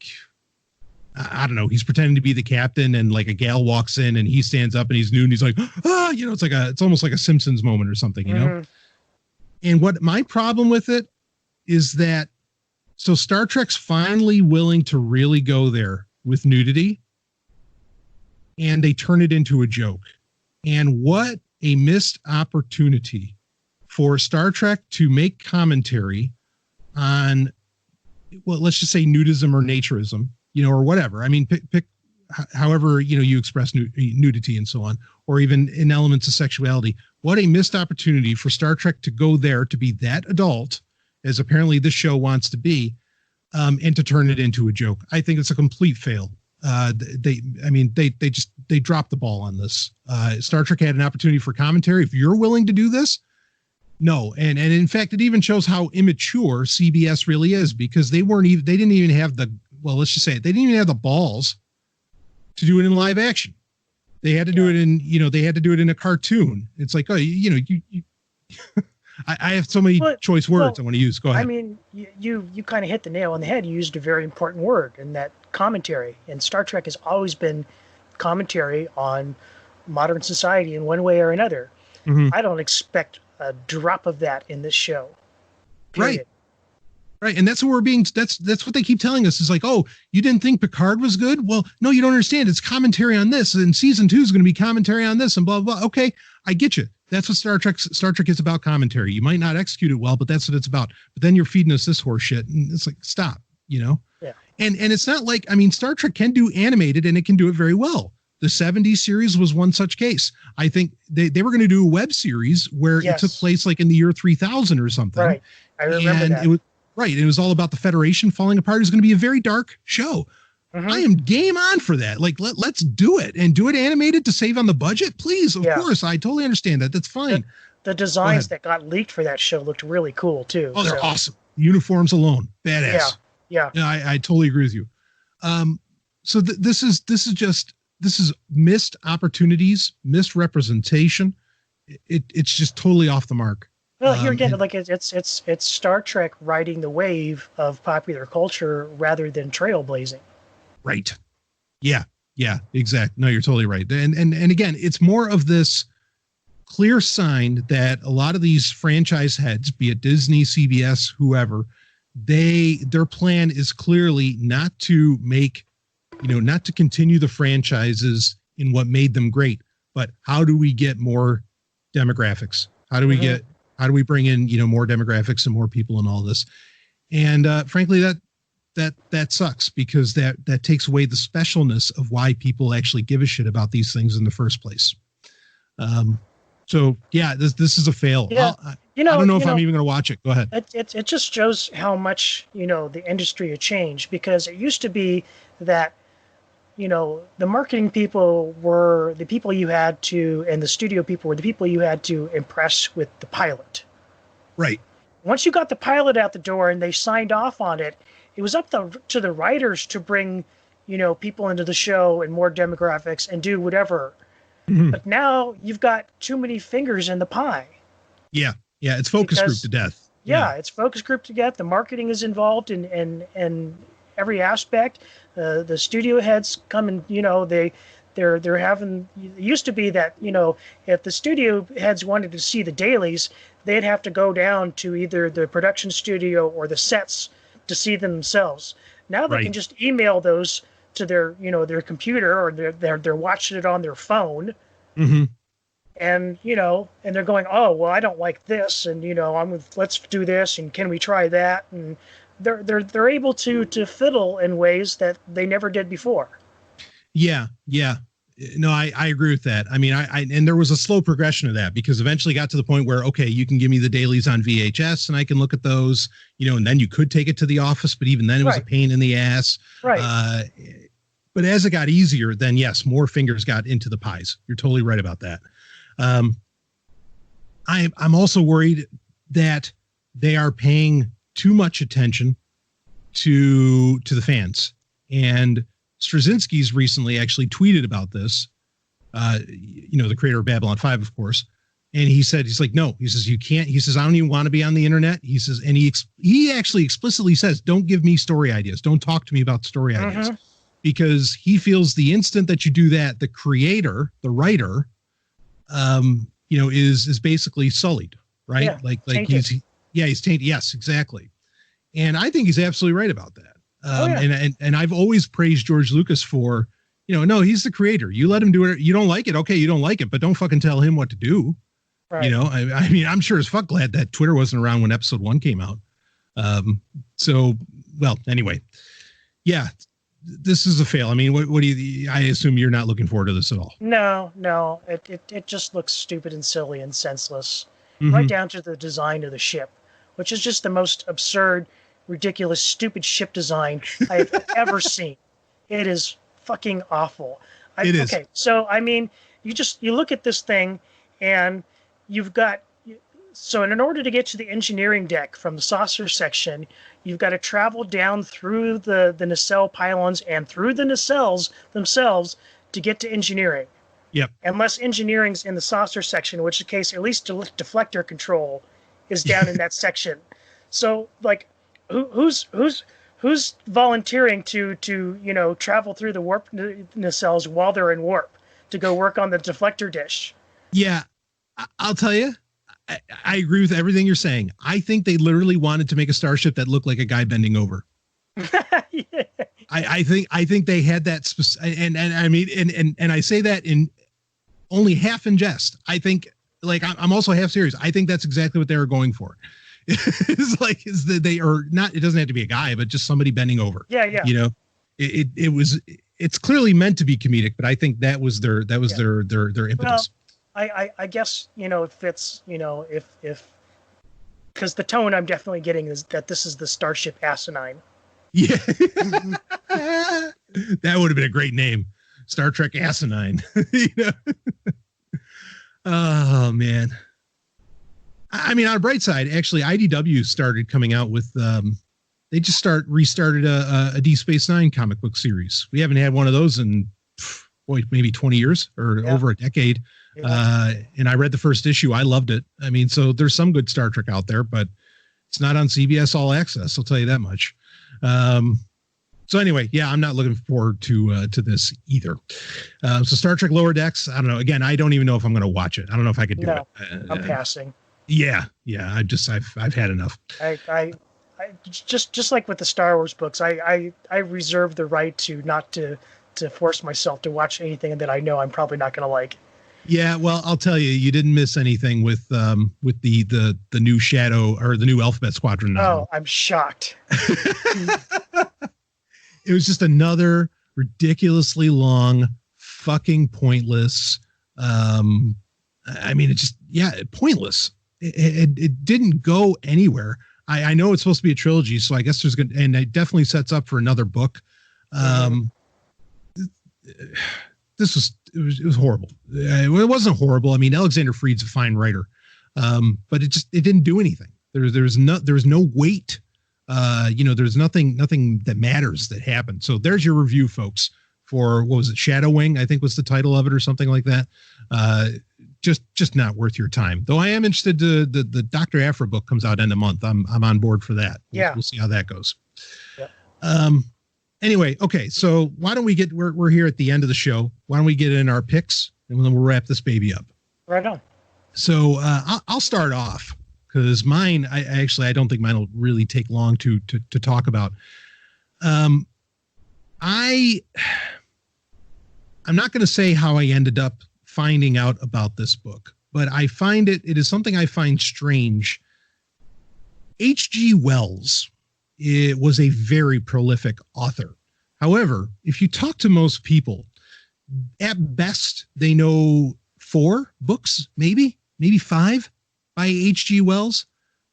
S2: I don't know, he's pretending to be the captain, and like a gal walks in and he stands up and he's nude and he's like, it's almost like a Simpsons moment or something, know? And what my problem with it is that, so Star Trek's finally willing to really go there with nudity, and they turn it into a joke. And what a missed opportunity for Star Trek to make commentary on, well, let's just say nudism or naturism, or whatever. Pick however, you express nudity and so on, or even in elements of sexuality. What a missed opportunity for Star Trek to go there, to be that adult, as apparently this show wants to be, and to turn it into a joke. I think it's a complete fail. They dropped the ball on this. Star Trek had an opportunity for commentary. If you're willing to do this, no. And in fact, it even shows how immature CBS really is, because they didn't even have the balls to do it in live action. They had to do it in a cartoon. It's like, I have so many choice words I want to use. Go ahead.
S3: You kind of hit the nail on the head. You used a very important word in that commentary. And Star Trek has always been commentary on modern society in one way or another. Mm-hmm. I don't expect a drop of that in this show. Period.
S2: Right. And that's what that's what they keep telling us. Is like, oh, you didn't think Picard was good? Well, no, you don't understand. It's commentary on this, and season 2 is going to be commentary on this, and blah, blah, blah. Okay, I get you. That's what Star Trek is about, commentary. You might not execute it well, but that's what it's about. But then you're feeding us this horse shit, and it's like, stop, Yeah. And it's not like, Star Trek can do animated, and it can do it very well. The 70s series was one such case. I think they were going to do a web series where it took place like in the year 3000 or something.
S3: Right. I remember that.
S2: It was all about the Federation falling apart. It was going to be a very dark show. Mm-hmm. I am game on for that. Like, let's do it, and do it animated to save on the budget, please. Of course, I totally understand that. That's fine.
S3: The designs that got leaked for that show looked really cool too.
S2: Oh, they're awesome. Uniforms alone, badass. Yeah. I totally agree with you. So this is missed opportunities, missed representation. It's just totally off the mark.
S3: Well, here again, it's Star Trek riding the wave of popular culture rather than trailblazing.
S2: Right. Yeah, exactly. No, you're totally right. And again, it's more of this clear sign that a lot of these franchise heads, be it Disney, CBS, whoever, their plan is clearly not to make, not to continue the franchises in what made them great, but how do we get more demographics? How do we bring in, more demographics and more people in all this? And frankly, that sucks, because that takes away the specialness of why people actually give a shit about these things in the first place. So yeah, this is a fail.
S3: Yeah.
S2: I don't know if I'm even going to watch it. Go ahead.
S3: It just shows how much, the industry had changed, because it used to be that, the marketing people were the people you had to, and the studio people were the people you had to impress with the pilot.
S2: Right.
S3: Once you got the pilot out the door and they signed off on it, it was up to the writers to bring, people into the show and more demographics and do whatever. Mm-hmm. But now you've got too many fingers in the pie. Yeah.
S2: Yeah. It's focus group to death.
S3: Yeah. It's focus group to death. The marketing is involved in every aspect. The studio heads come and, they're having. It used to be that, if the studio heads wanted to see the dailies, they'd have to go down to either the production studio or the sets to see them themselves. Now they can just email those to their computer, or they're watching it on their phone.
S2: Mm-hmm.
S3: And, and they're going, oh, well, I don't like this. And, let's do this. And can we try that? And they're able to fiddle in ways that they never did before.
S2: Yeah. No, I agree with that. I mean, and there was a slow progression of that, because eventually got to the point where, okay, you can give me the dailies on VHS and I can look at those, and then you could take it to the office, but even then it was a pain in the ass.
S3: Right.
S2: But as it got easier, then yes, more fingers got into the pies. You're totally right about that. I'm also worried that they are paying too much attention to the fans. And Straczynski's recently actually tweeted about this, the creator of Babylon 5, of course. And he said, no, he says, you can't, he says, I don't even want to be on the internet. He says, and he actually explicitly says, don't give me story ideas. Don't talk to me about story ideas, because he feels the instant that you do that, the creator, the writer, is basically sullied, right?
S3: Yeah,
S2: like
S3: tainted.
S2: he's tainted. Yes, exactly. And I think he's absolutely right about that. And I've always praised George Lucas for, no, he's the creator. You let him do it. You don't like it. Okay. You don't like it, but don't fucking tell him what to do.
S3: Right.
S2: I mean, I'm sure as fuck glad that Twitter wasn't around when episode 1 came out. Anyway, yeah, this is a fail. I mean, what do you, I assume you're not looking forward to this at all.
S3: No, it just looks stupid and silly and senseless,
S2: Mm-hmm.
S3: right down to the design of the ship, which is just the most absurd, ridiculous, stupid ship design I've ever seen. It is fucking awful.
S2: It is.
S3: Okay, so I mean, you look at this thing, and you've got, so in order to get to the engineering deck from the saucer section, you've got to travel down through the nacelle pylons and through the nacelles themselves to get to engineering.
S2: Yep.
S3: Unless engineering's in the saucer section, in which case at least deflector control is down in that section. So, like, who's volunteering to travel through the warp nacelles while they're in warp to go work on the deflector dish? Yeah,
S2: I'll tell you, I agree with everything you're saying. I think they literally wanted to make a starship that looked like a guy bending over.
S3: Yeah.
S2: I think they had that, and I mean, and I say that in only half in jest. I think, like, I'm also half serious. I think that's exactly what they were going for. Is that they are not, it doesn't have to be a guy, but just somebody bending over.
S3: Yeah.
S2: It's clearly meant to be comedic, but I think that was their impetus.
S3: Well, I guess, if it's, if because the tone I'm definitely getting is that this is the Starship Asinine.
S2: Yeah. That would have been a great name. Star Trek Asinine. Oh man. I mean, on a bright side, actually, IDW started coming out with, they just restarted a Deep Space Nine comic book series. We haven't had one of those in, maybe 20 years or over a decade. Yeah. And I read the first issue. I loved it. I mean, so there's some good Star Trek out there, but it's not on CBS All Access. I'll tell you that much. So anyway, yeah, I'm not looking forward to this either. So Star Trek Lower Decks, I don't know. Again, I don't even know if I'm going to watch it. I don't know if I could do it.
S3: I'm passing.
S2: Yeah. I've had enough.
S3: I just like with the Star Wars books, I reserve the right to force myself to watch anything that I know I'm probably not going to like.
S2: Yeah, well, I'll tell you, you didn't miss anything with the new Shadow or the new Alphabet Squadron novel.
S3: Oh, I'm shocked.
S2: It was just another ridiculously long, fucking pointless. I mean, it just, pointless. It didn't go anywhere. I know it's supposed to be a trilogy, so I guess there's going to, and it definitely sets up for another book. It was horrible. It wasn't horrible. I mean, Alexander Freed's a fine writer, but it didn't do anything. There was no weight. There's nothing that matters that happened. So there's your review, folks, for, what was it? Shadow Wing, I think was the title of it, or something like that. Just not worth your time. Though I am interested the Dr. Aphra book comes out end of month. I'm on board for that. We'll see how that goes.
S3: Yeah.
S2: Anyway, okay, so why don't we we're here at the end of the show. Why don't we get in our picks, and then we'll wrap this baby up.
S3: Right on.
S2: So I'll start off, because mine, I don't think mine will really take long to talk about. I'm not going to say how I ended up finding out about this book, but I find it is something I find strange. H.G. Wells was a very prolific author. However, if you talk to most people, at best, they know 4 books, maybe 5 by H.G. Wells.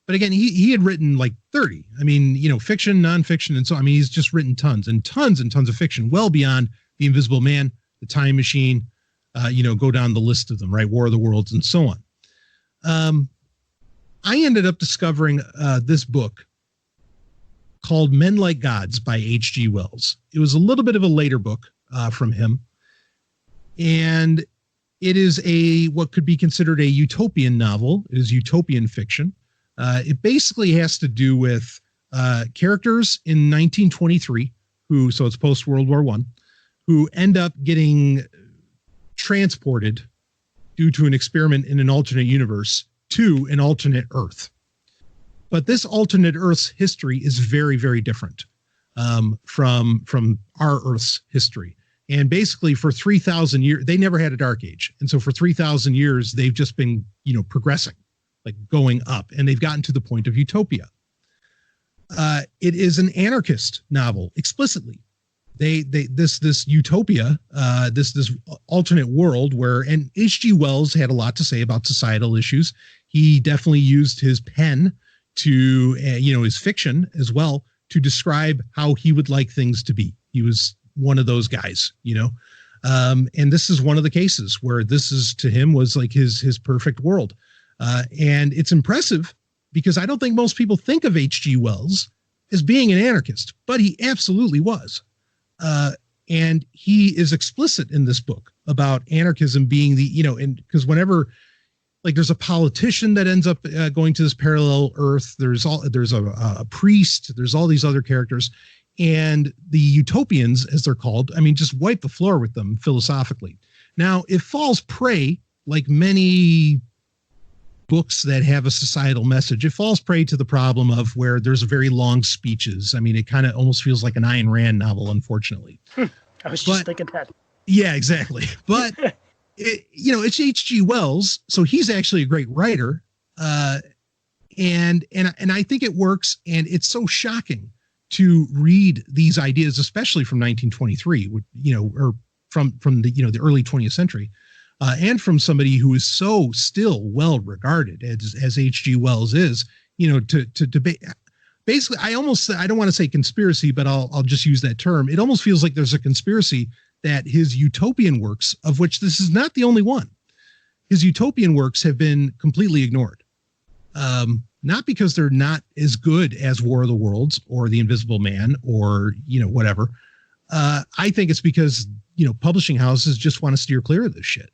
S2: But again, he had written like 30. I mean, fiction, nonfiction, and so, I mean, he's just written tons and tons of fiction, well beyond The Invisible Man, The Time Machine, go down the list of them, right? War of the Worlds, and so on. I ended up discovering this book called Men Like Gods by H.G. Wells. It was a little bit of a later book from him. And it is what could be considered a utopian novel. It is utopian fiction. It basically has to do with characters in 1923 so it's post World War I, who end up getting transported due to an experiment in an alternate universe to an alternate Earth. But this alternate Earth's history is very, very different from our Earth's history. And basically for 3,000 years, they never had a dark age. And so for 3,000 years, they've just been, progressing, like going up, and they've gotten to the point of utopia. It is an anarchist novel explicitly. This utopia, this alternate world and H.G. Wells had a lot to say about societal issues. He definitely used his pen to, his fiction as well, to describe how he would like things to be. He was one of those guys, and this is one of the cases where this is, to him, was like his perfect world. And it's impressive because I don't think most people think of H.G. Wells as being an anarchist, but he absolutely was. And he is explicit in this book about anarchism being and because whenever, like, there's a politician that ends up going to this parallel Earth, there's a priest, there's all these other characters, and the utopians, as they're called, I mean, just wipe the floor with them philosophically. Now, it falls prey, like many books that have a societal message, it falls prey to the problem of where there's very long speeches. I mean, it kind of almost feels like an Ayn Rand novel, unfortunately.
S3: I was just thinking that.
S2: Yeah, exactly. But it's H.G. Wells, so he's actually a great writer, and I think it works. And it's so shocking to read these ideas, especially from 1923, or from the early 20th century. And from somebody who is so still well regarded as H.G. Wells is, to debate. Basically, I don't want to say conspiracy, but I'll just use that term. It almost feels like there's a conspiracy that his utopian works, of which this is not the only one, his utopian works have been completely ignored. Not because they're not as good as War of the Worlds or The Invisible Man or, whatever. I think it's because, publishing houses just want to steer clear of this shit.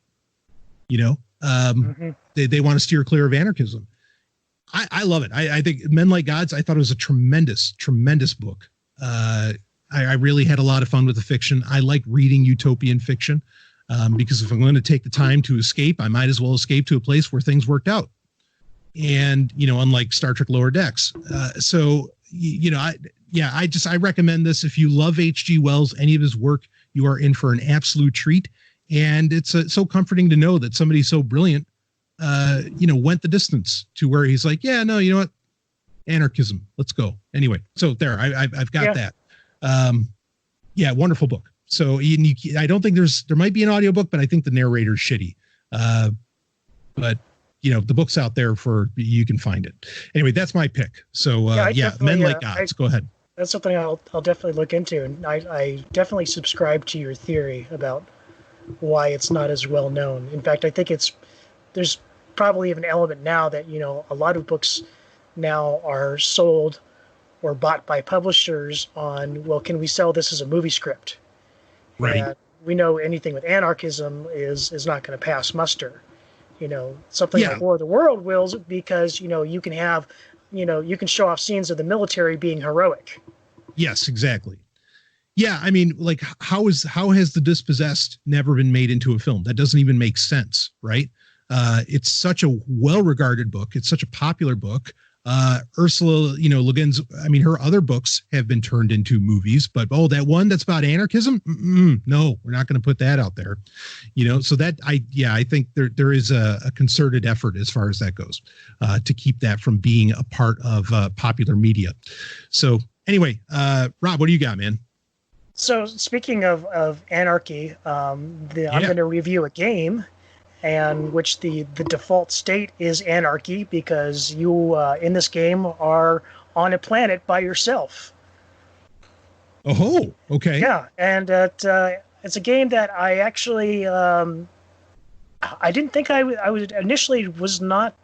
S2: They want to steer clear of anarchism. I love it. I think Men Like Gods, I thought it was a tremendous, tremendous book. I really had a lot of fun with the fiction. I like reading utopian fiction because if I'm going to take the time to escape, I might as well escape to a place where things worked out. And, unlike Star Trek Lower Decks. I recommend this. If you love H.G. Wells, any of his work, you are in for an absolute treat. And it's so comforting to know that somebody so brilliant, went the distance to where he's like, yeah, no, you know what? Anarchism. Let's go. Anyway, so there, I've got that. Wonderful book. So I don't think there might be an audiobook, but I think the narrator's shitty. But the book's out there you can find it. Anyway, that's my pick. So Men Like Gods. Go ahead.
S3: That's something I'll definitely look into. And I definitely subscribe to your theory about why it's not as well known. In fact, I think there's probably even an element now that, a lot of books now are sold or bought by publishers on, well, can we sell this as a movie script?
S2: Right.
S3: And we know anything with anarchism is not going to pass muster. Something like War of the World wills, because, you can have, you can show off scenes of the military being heroic.
S2: Yes, exactly. Yeah, I mean, like, how has The Dispossessed never been made into a film? That doesn't even make sense, right? It's such a well-regarded book. It's such a popular book. Ursula, Le Guin's, I mean, her other books have been turned into movies, but that one that's about anarchism, no, we're not going to put that out there. So that I think there is a concerted effort as far as that goes, to keep that from being a part of popular media. So anyway, Rob, what do you got, man?
S3: So speaking of anarchy, I'm going to review a game, and which the default state is anarchy, because you in this game are on a planet by yourself.
S2: Oh, okay.
S3: Yeah, and it's a game that I actually I didn't think I was initially was not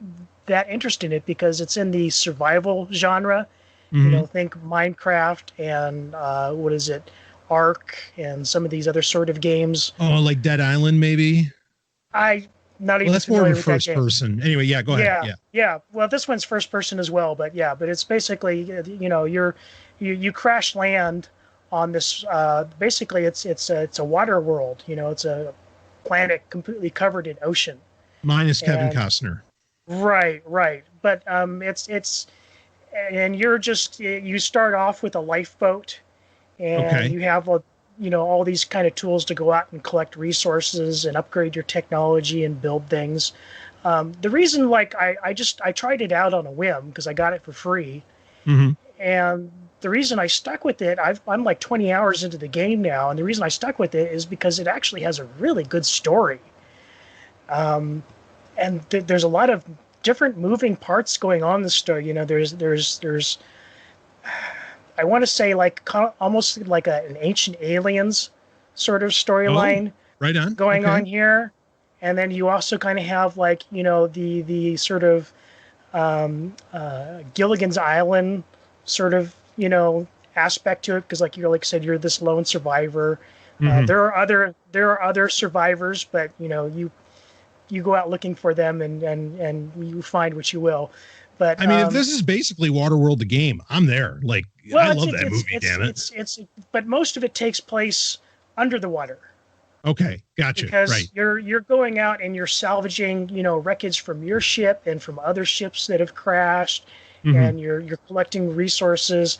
S3: that interested in it, because it's in the survival genre.
S2: Mm-hmm.
S3: Think Minecraft and what is it? Ark and some of these other sort of games.
S2: Oh, like Dead Island, maybe?
S3: That's
S2: more of a first person. Anyway, yeah, go ahead.
S3: Yeah. Well, this one's first person as well, but it's basically, you crash land on this, basically it's a water world, it's a planet completely covered in ocean.
S2: Minus Kevin Costner.
S3: Right. But and you start off with a lifeboat, and you have all these kind of tools to go out and collect resources and upgrade your technology and build things. The reason, I tried it out on a whim because I got it for free.
S2: Mm-hmm.
S3: And the reason I stuck with it, I'm like 20 hours into the game now, and the reason I stuck with it is because it actually has a really good story. And there's a lot of different moving parts going on in the story. There's I want to say almost like an Ancient Aliens sort of storyline
S2: right on.
S3: going on here. And then you also kind of have the sort of Gilligan's Island sort of, aspect to it. Because like I said, you're this lone survivor.
S2: Mm-hmm.
S3: There are other survivors, but you go out looking for them and you find what you will. But
S2: I mean, if this is basically Waterworld the game, I'm there. I love that movie, damn it.
S3: But most of it takes place under the water.
S2: Okay, gotcha.
S3: Because you're going out and you're salvaging, wreckage from your ship and from other ships that have crashed, mm-hmm. and you're collecting resources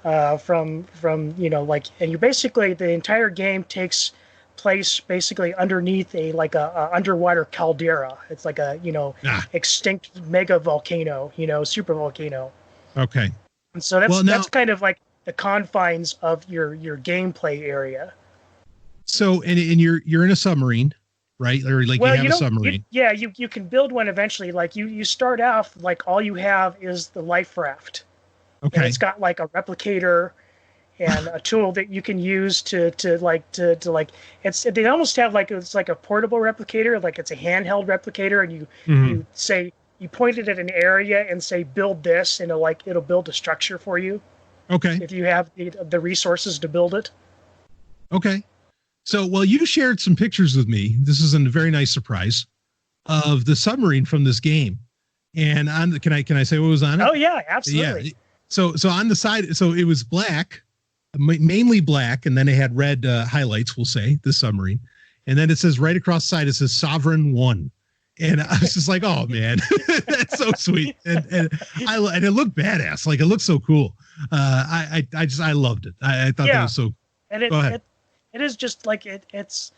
S3: from and you're basically, the entire game takes place basically underneath a underwater caldera. It's like a extinct mega volcano, super volcano.
S2: Okay.
S3: And so that's kind of like the confines of your gameplay area.
S2: So and you're in a submarine, right? Or you have a submarine.
S3: You can build one eventually. You start off all you have is the life raft.
S2: Okay.
S3: And it's got a replicator and a tool that you can use to they almost have it's like a portable replicator, it's a handheld replicator, and you
S2: mm-hmm.
S3: you say you point it at an area and say build this, and it'll build a structure for you.
S2: Okay.
S3: If you have the resources to build it.
S2: Okay. So you shared some pictures with me. This is a very nice surprise of the submarine from this game. And can I say what was on it?
S3: Oh yeah, absolutely.
S2: Yeah. So on the side, so it was black. Mainly black, and then it had red highlights, we'll say, the submarine. And then it says right across the side, it says Sovryn 1. And I was just like, oh, man, that's so sweet. And it looked badass. It looked so cool. I loved it. I thought that was so.
S3: And
S2: Go ahead.
S3: It is just it's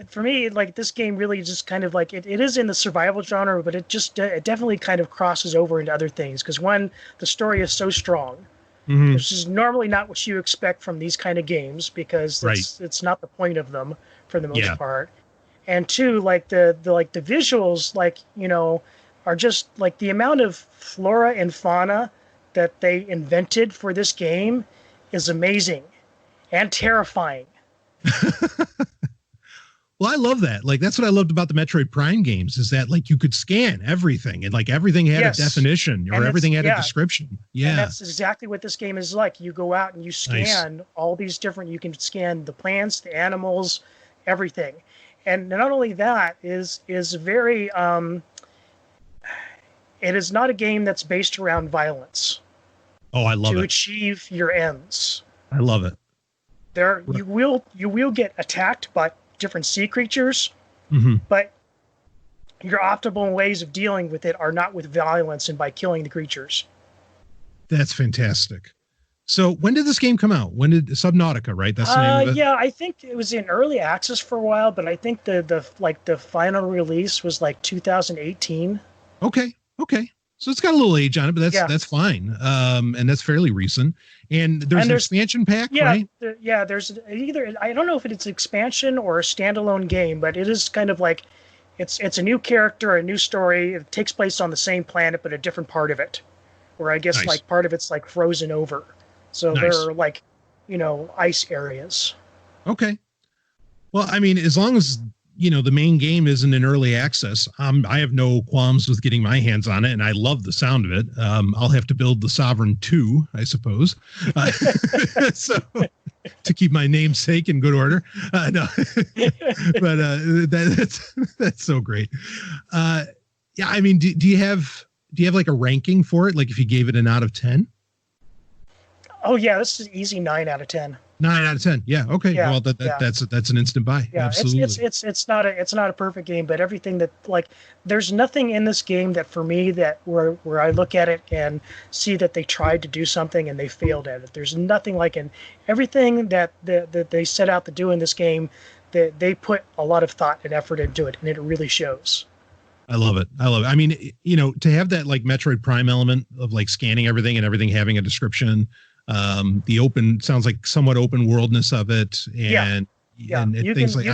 S3: for me, this game really just kind of it is in the survival genre, but it definitely kind of crosses over into other things. Because one, the story is so strong.
S2: Mm-hmm.
S3: Which is normally not what you expect from these kind of games, because it's not the point of them for the most part. And two, the visuals, are just the amount of flora and fauna that they invented for this game is amazing and terrifying.
S2: Well, I love that. That's what I loved about the Metroid Prime games, is that you could scan everything, and everything had a definition, or everything had a description. Yeah.
S3: And that's exactly what this game is like. You go out and you scan all these different, you can scan the plants, the animals, everything. And not only that is very, it is not a game that's based around violence.
S2: Oh, I love it.
S3: To achieve your ends.
S2: I love it.
S3: There, you will get attacked by different sea creatures, but your optimal ways of dealing with it are not with violence and by killing the creatures.
S2: That's fantastic. So when did this game come out? When did Subnautica, right? That's the name of it?
S3: Yeah, I think it was in early access for a while, but I think the final release was like 2018.
S2: Okay. So it's got a little age on it, but that's fine. And that's fairly recent. And there's an expansion pack, right?
S3: There's either, I don't know if it's expansion or a standalone game, but it is kind of like it's a new character, a new story. It takes place on the same planet, but a different part of it. Or I guess like part of it's like frozen over. So there are like, ice areas. Okay.
S2: Well, I mean, as long as the main game isn't in early access, I have no qualms with getting my hands on it, and I love the sound of it. I'll have to build the Sovryn 2, I suppose, so to keep my namesake in good order. No, but that's so great. Yeah, I mean, do you have like a ranking for it? Like if you gave it an out of 10?
S3: Oh yeah, this is easy 9 out of 10.
S2: 9 out of 10. Yeah. Okay. Yeah, well, that's an instant buy.
S3: Yeah, absolutely. It's not a perfect game, but everything that there's nothing in this game that for me that where I look at it and see that they tried to do something and they failed at it. There's nothing like in everything that they set out to do in this game that they put a lot of thought and effort into it, and it really shows.
S2: I love it. I mean, to have that like Metroid Prime element of like scanning everything and everything having a description. The open sounds like somewhat open worldness of it, and things like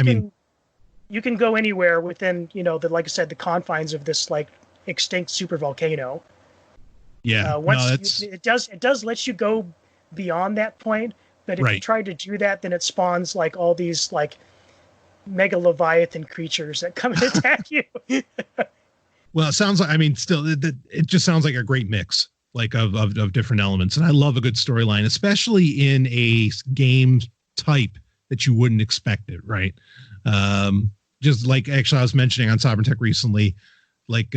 S3: you can go anywhere within like I said, the confines of this like extinct super volcano.
S2: Yeah,
S3: it does let you go beyond that point, but if you try to do that, then it spawns like all these like mega leviathan creatures that come and attack you.
S2: Well, it sounds like it just sounds like a great mix. Like of different elements. And I love a good storyline, especially in a game type that you wouldn't expect it. Right. Just like actually I was mentioning on Sovereign Tech recently, like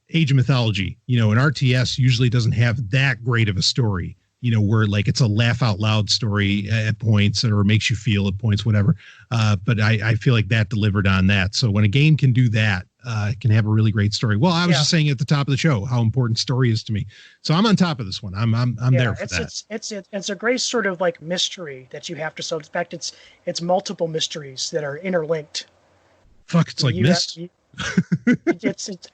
S2: Age of Mythology, an RTS usually doesn't have that great of a story, where like it's a laugh out loud story at points or makes you feel at points, whatever. But I feel like that delivered on that. So when a game can do that, it can have a really great story. Well, I was just saying at the top of the show how important story is to me. So I'm on top of this one. I'm there for that.
S3: It's a great sort of like mystery that you have to solve. In fact, it's multiple mysteries that are interlinked.
S2: Fuck, it's like Myst.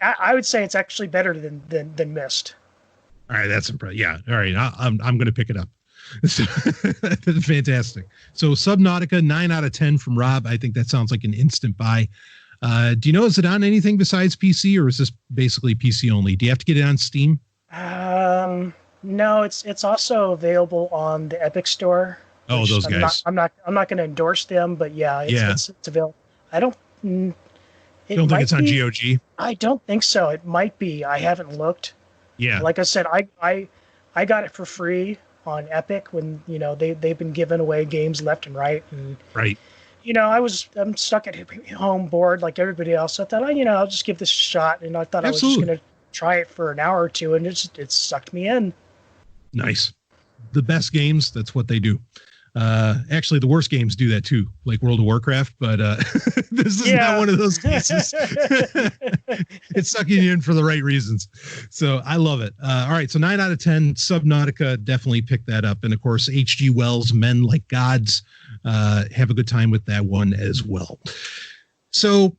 S3: I would say it's actually better than Myst.
S2: All right, that's impressive. Yeah, all right, I'm going to pick it up. Fantastic. So Subnautica, 9 out of 10 from Rob. I think that sounds like an instant buy. Do you know, is it on anything besides PC, or is this basically PC only? Do you have to get it on Steam?
S3: No, it's also available on the Epic Store.
S2: Oh, those guys.
S3: I'm not going to endorse them, but it's available. I don't think
S2: it's on GOG.
S3: I don't think so. It might be. I haven't looked.
S2: Yeah.
S3: Like I said, I got it for free on Epic when they've been giving away games left and right. And,
S2: right.
S3: I'm stuck at home bored like everybody else. I thought, I'll just give this a shot. And I thought I was just going to try it for an hour or two, and it sucked me in.
S2: Nice. The best games, that's what they do. Actually, the worst games do that too, like World of Warcraft, but this is not one of those cases. It's sucking you in for the right reasons. So I love it. All right, so 9 out of 10, Subnautica, definitely pick that up. And of course, H.G. Wells' Men Like Gods, have a good time with that one as well. So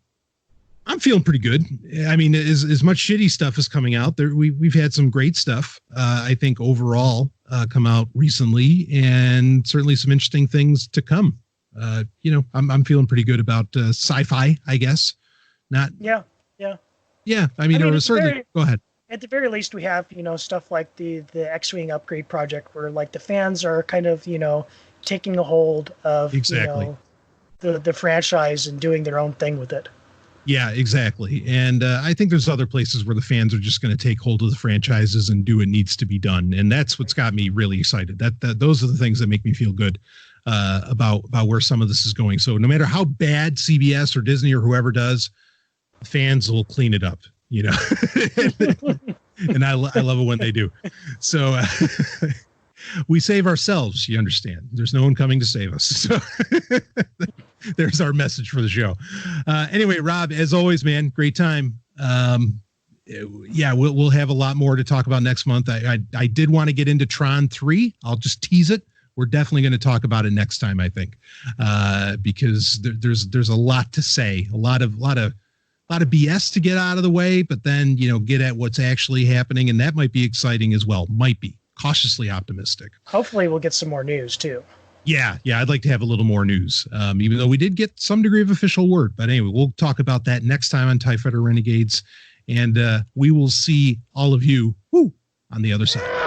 S2: I'm feeling pretty good. I mean, as much shitty stuff is coming out there, we've had some great stuff, I think, overall come out recently, and certainly some interesting things to come. I'm feeling pretty good about sci-fi, I guess. Not. Yeah. I mean certainly. Go ahead.
S3: At the very least, we have stuff like the X-Wing upgrade project, where like the fans are kind of taking a hold of the franchise and doing their own thing with it.
S2: Yeah, exactly. And I think there's other places where the fans are just going to take hold of the franchises and do what needs to be done. And that's what's got me really excited. That those are the things that make me feel good about where some of this is going. So no matter how bad CBS or Disney or whoever does, fans will clean it up, and I love it when they do. So We save ourselves, you understand. There's no one coming to save us. So there's our message for the show. Anyway, Rob, as always, man, great time. Yeah, we'll have a lot more to talk about next month. I did want to get into Tron 3. I'll just tease it. We're definitely going to talk about it next time, I think, because there's a lot to say, a lot of BS to get out of the way, but then, get at what's actually happening. And that might be exciting as well. Might be cautiously optimistic.
S3: Hopefully we'll get some more news too.
S2: Yeah. I'd like to have a little more news, even though we did get some degree of official word. But anyway, we'll talk about that next time on TIE Fighter Renegades. And we will see all of you on the other side.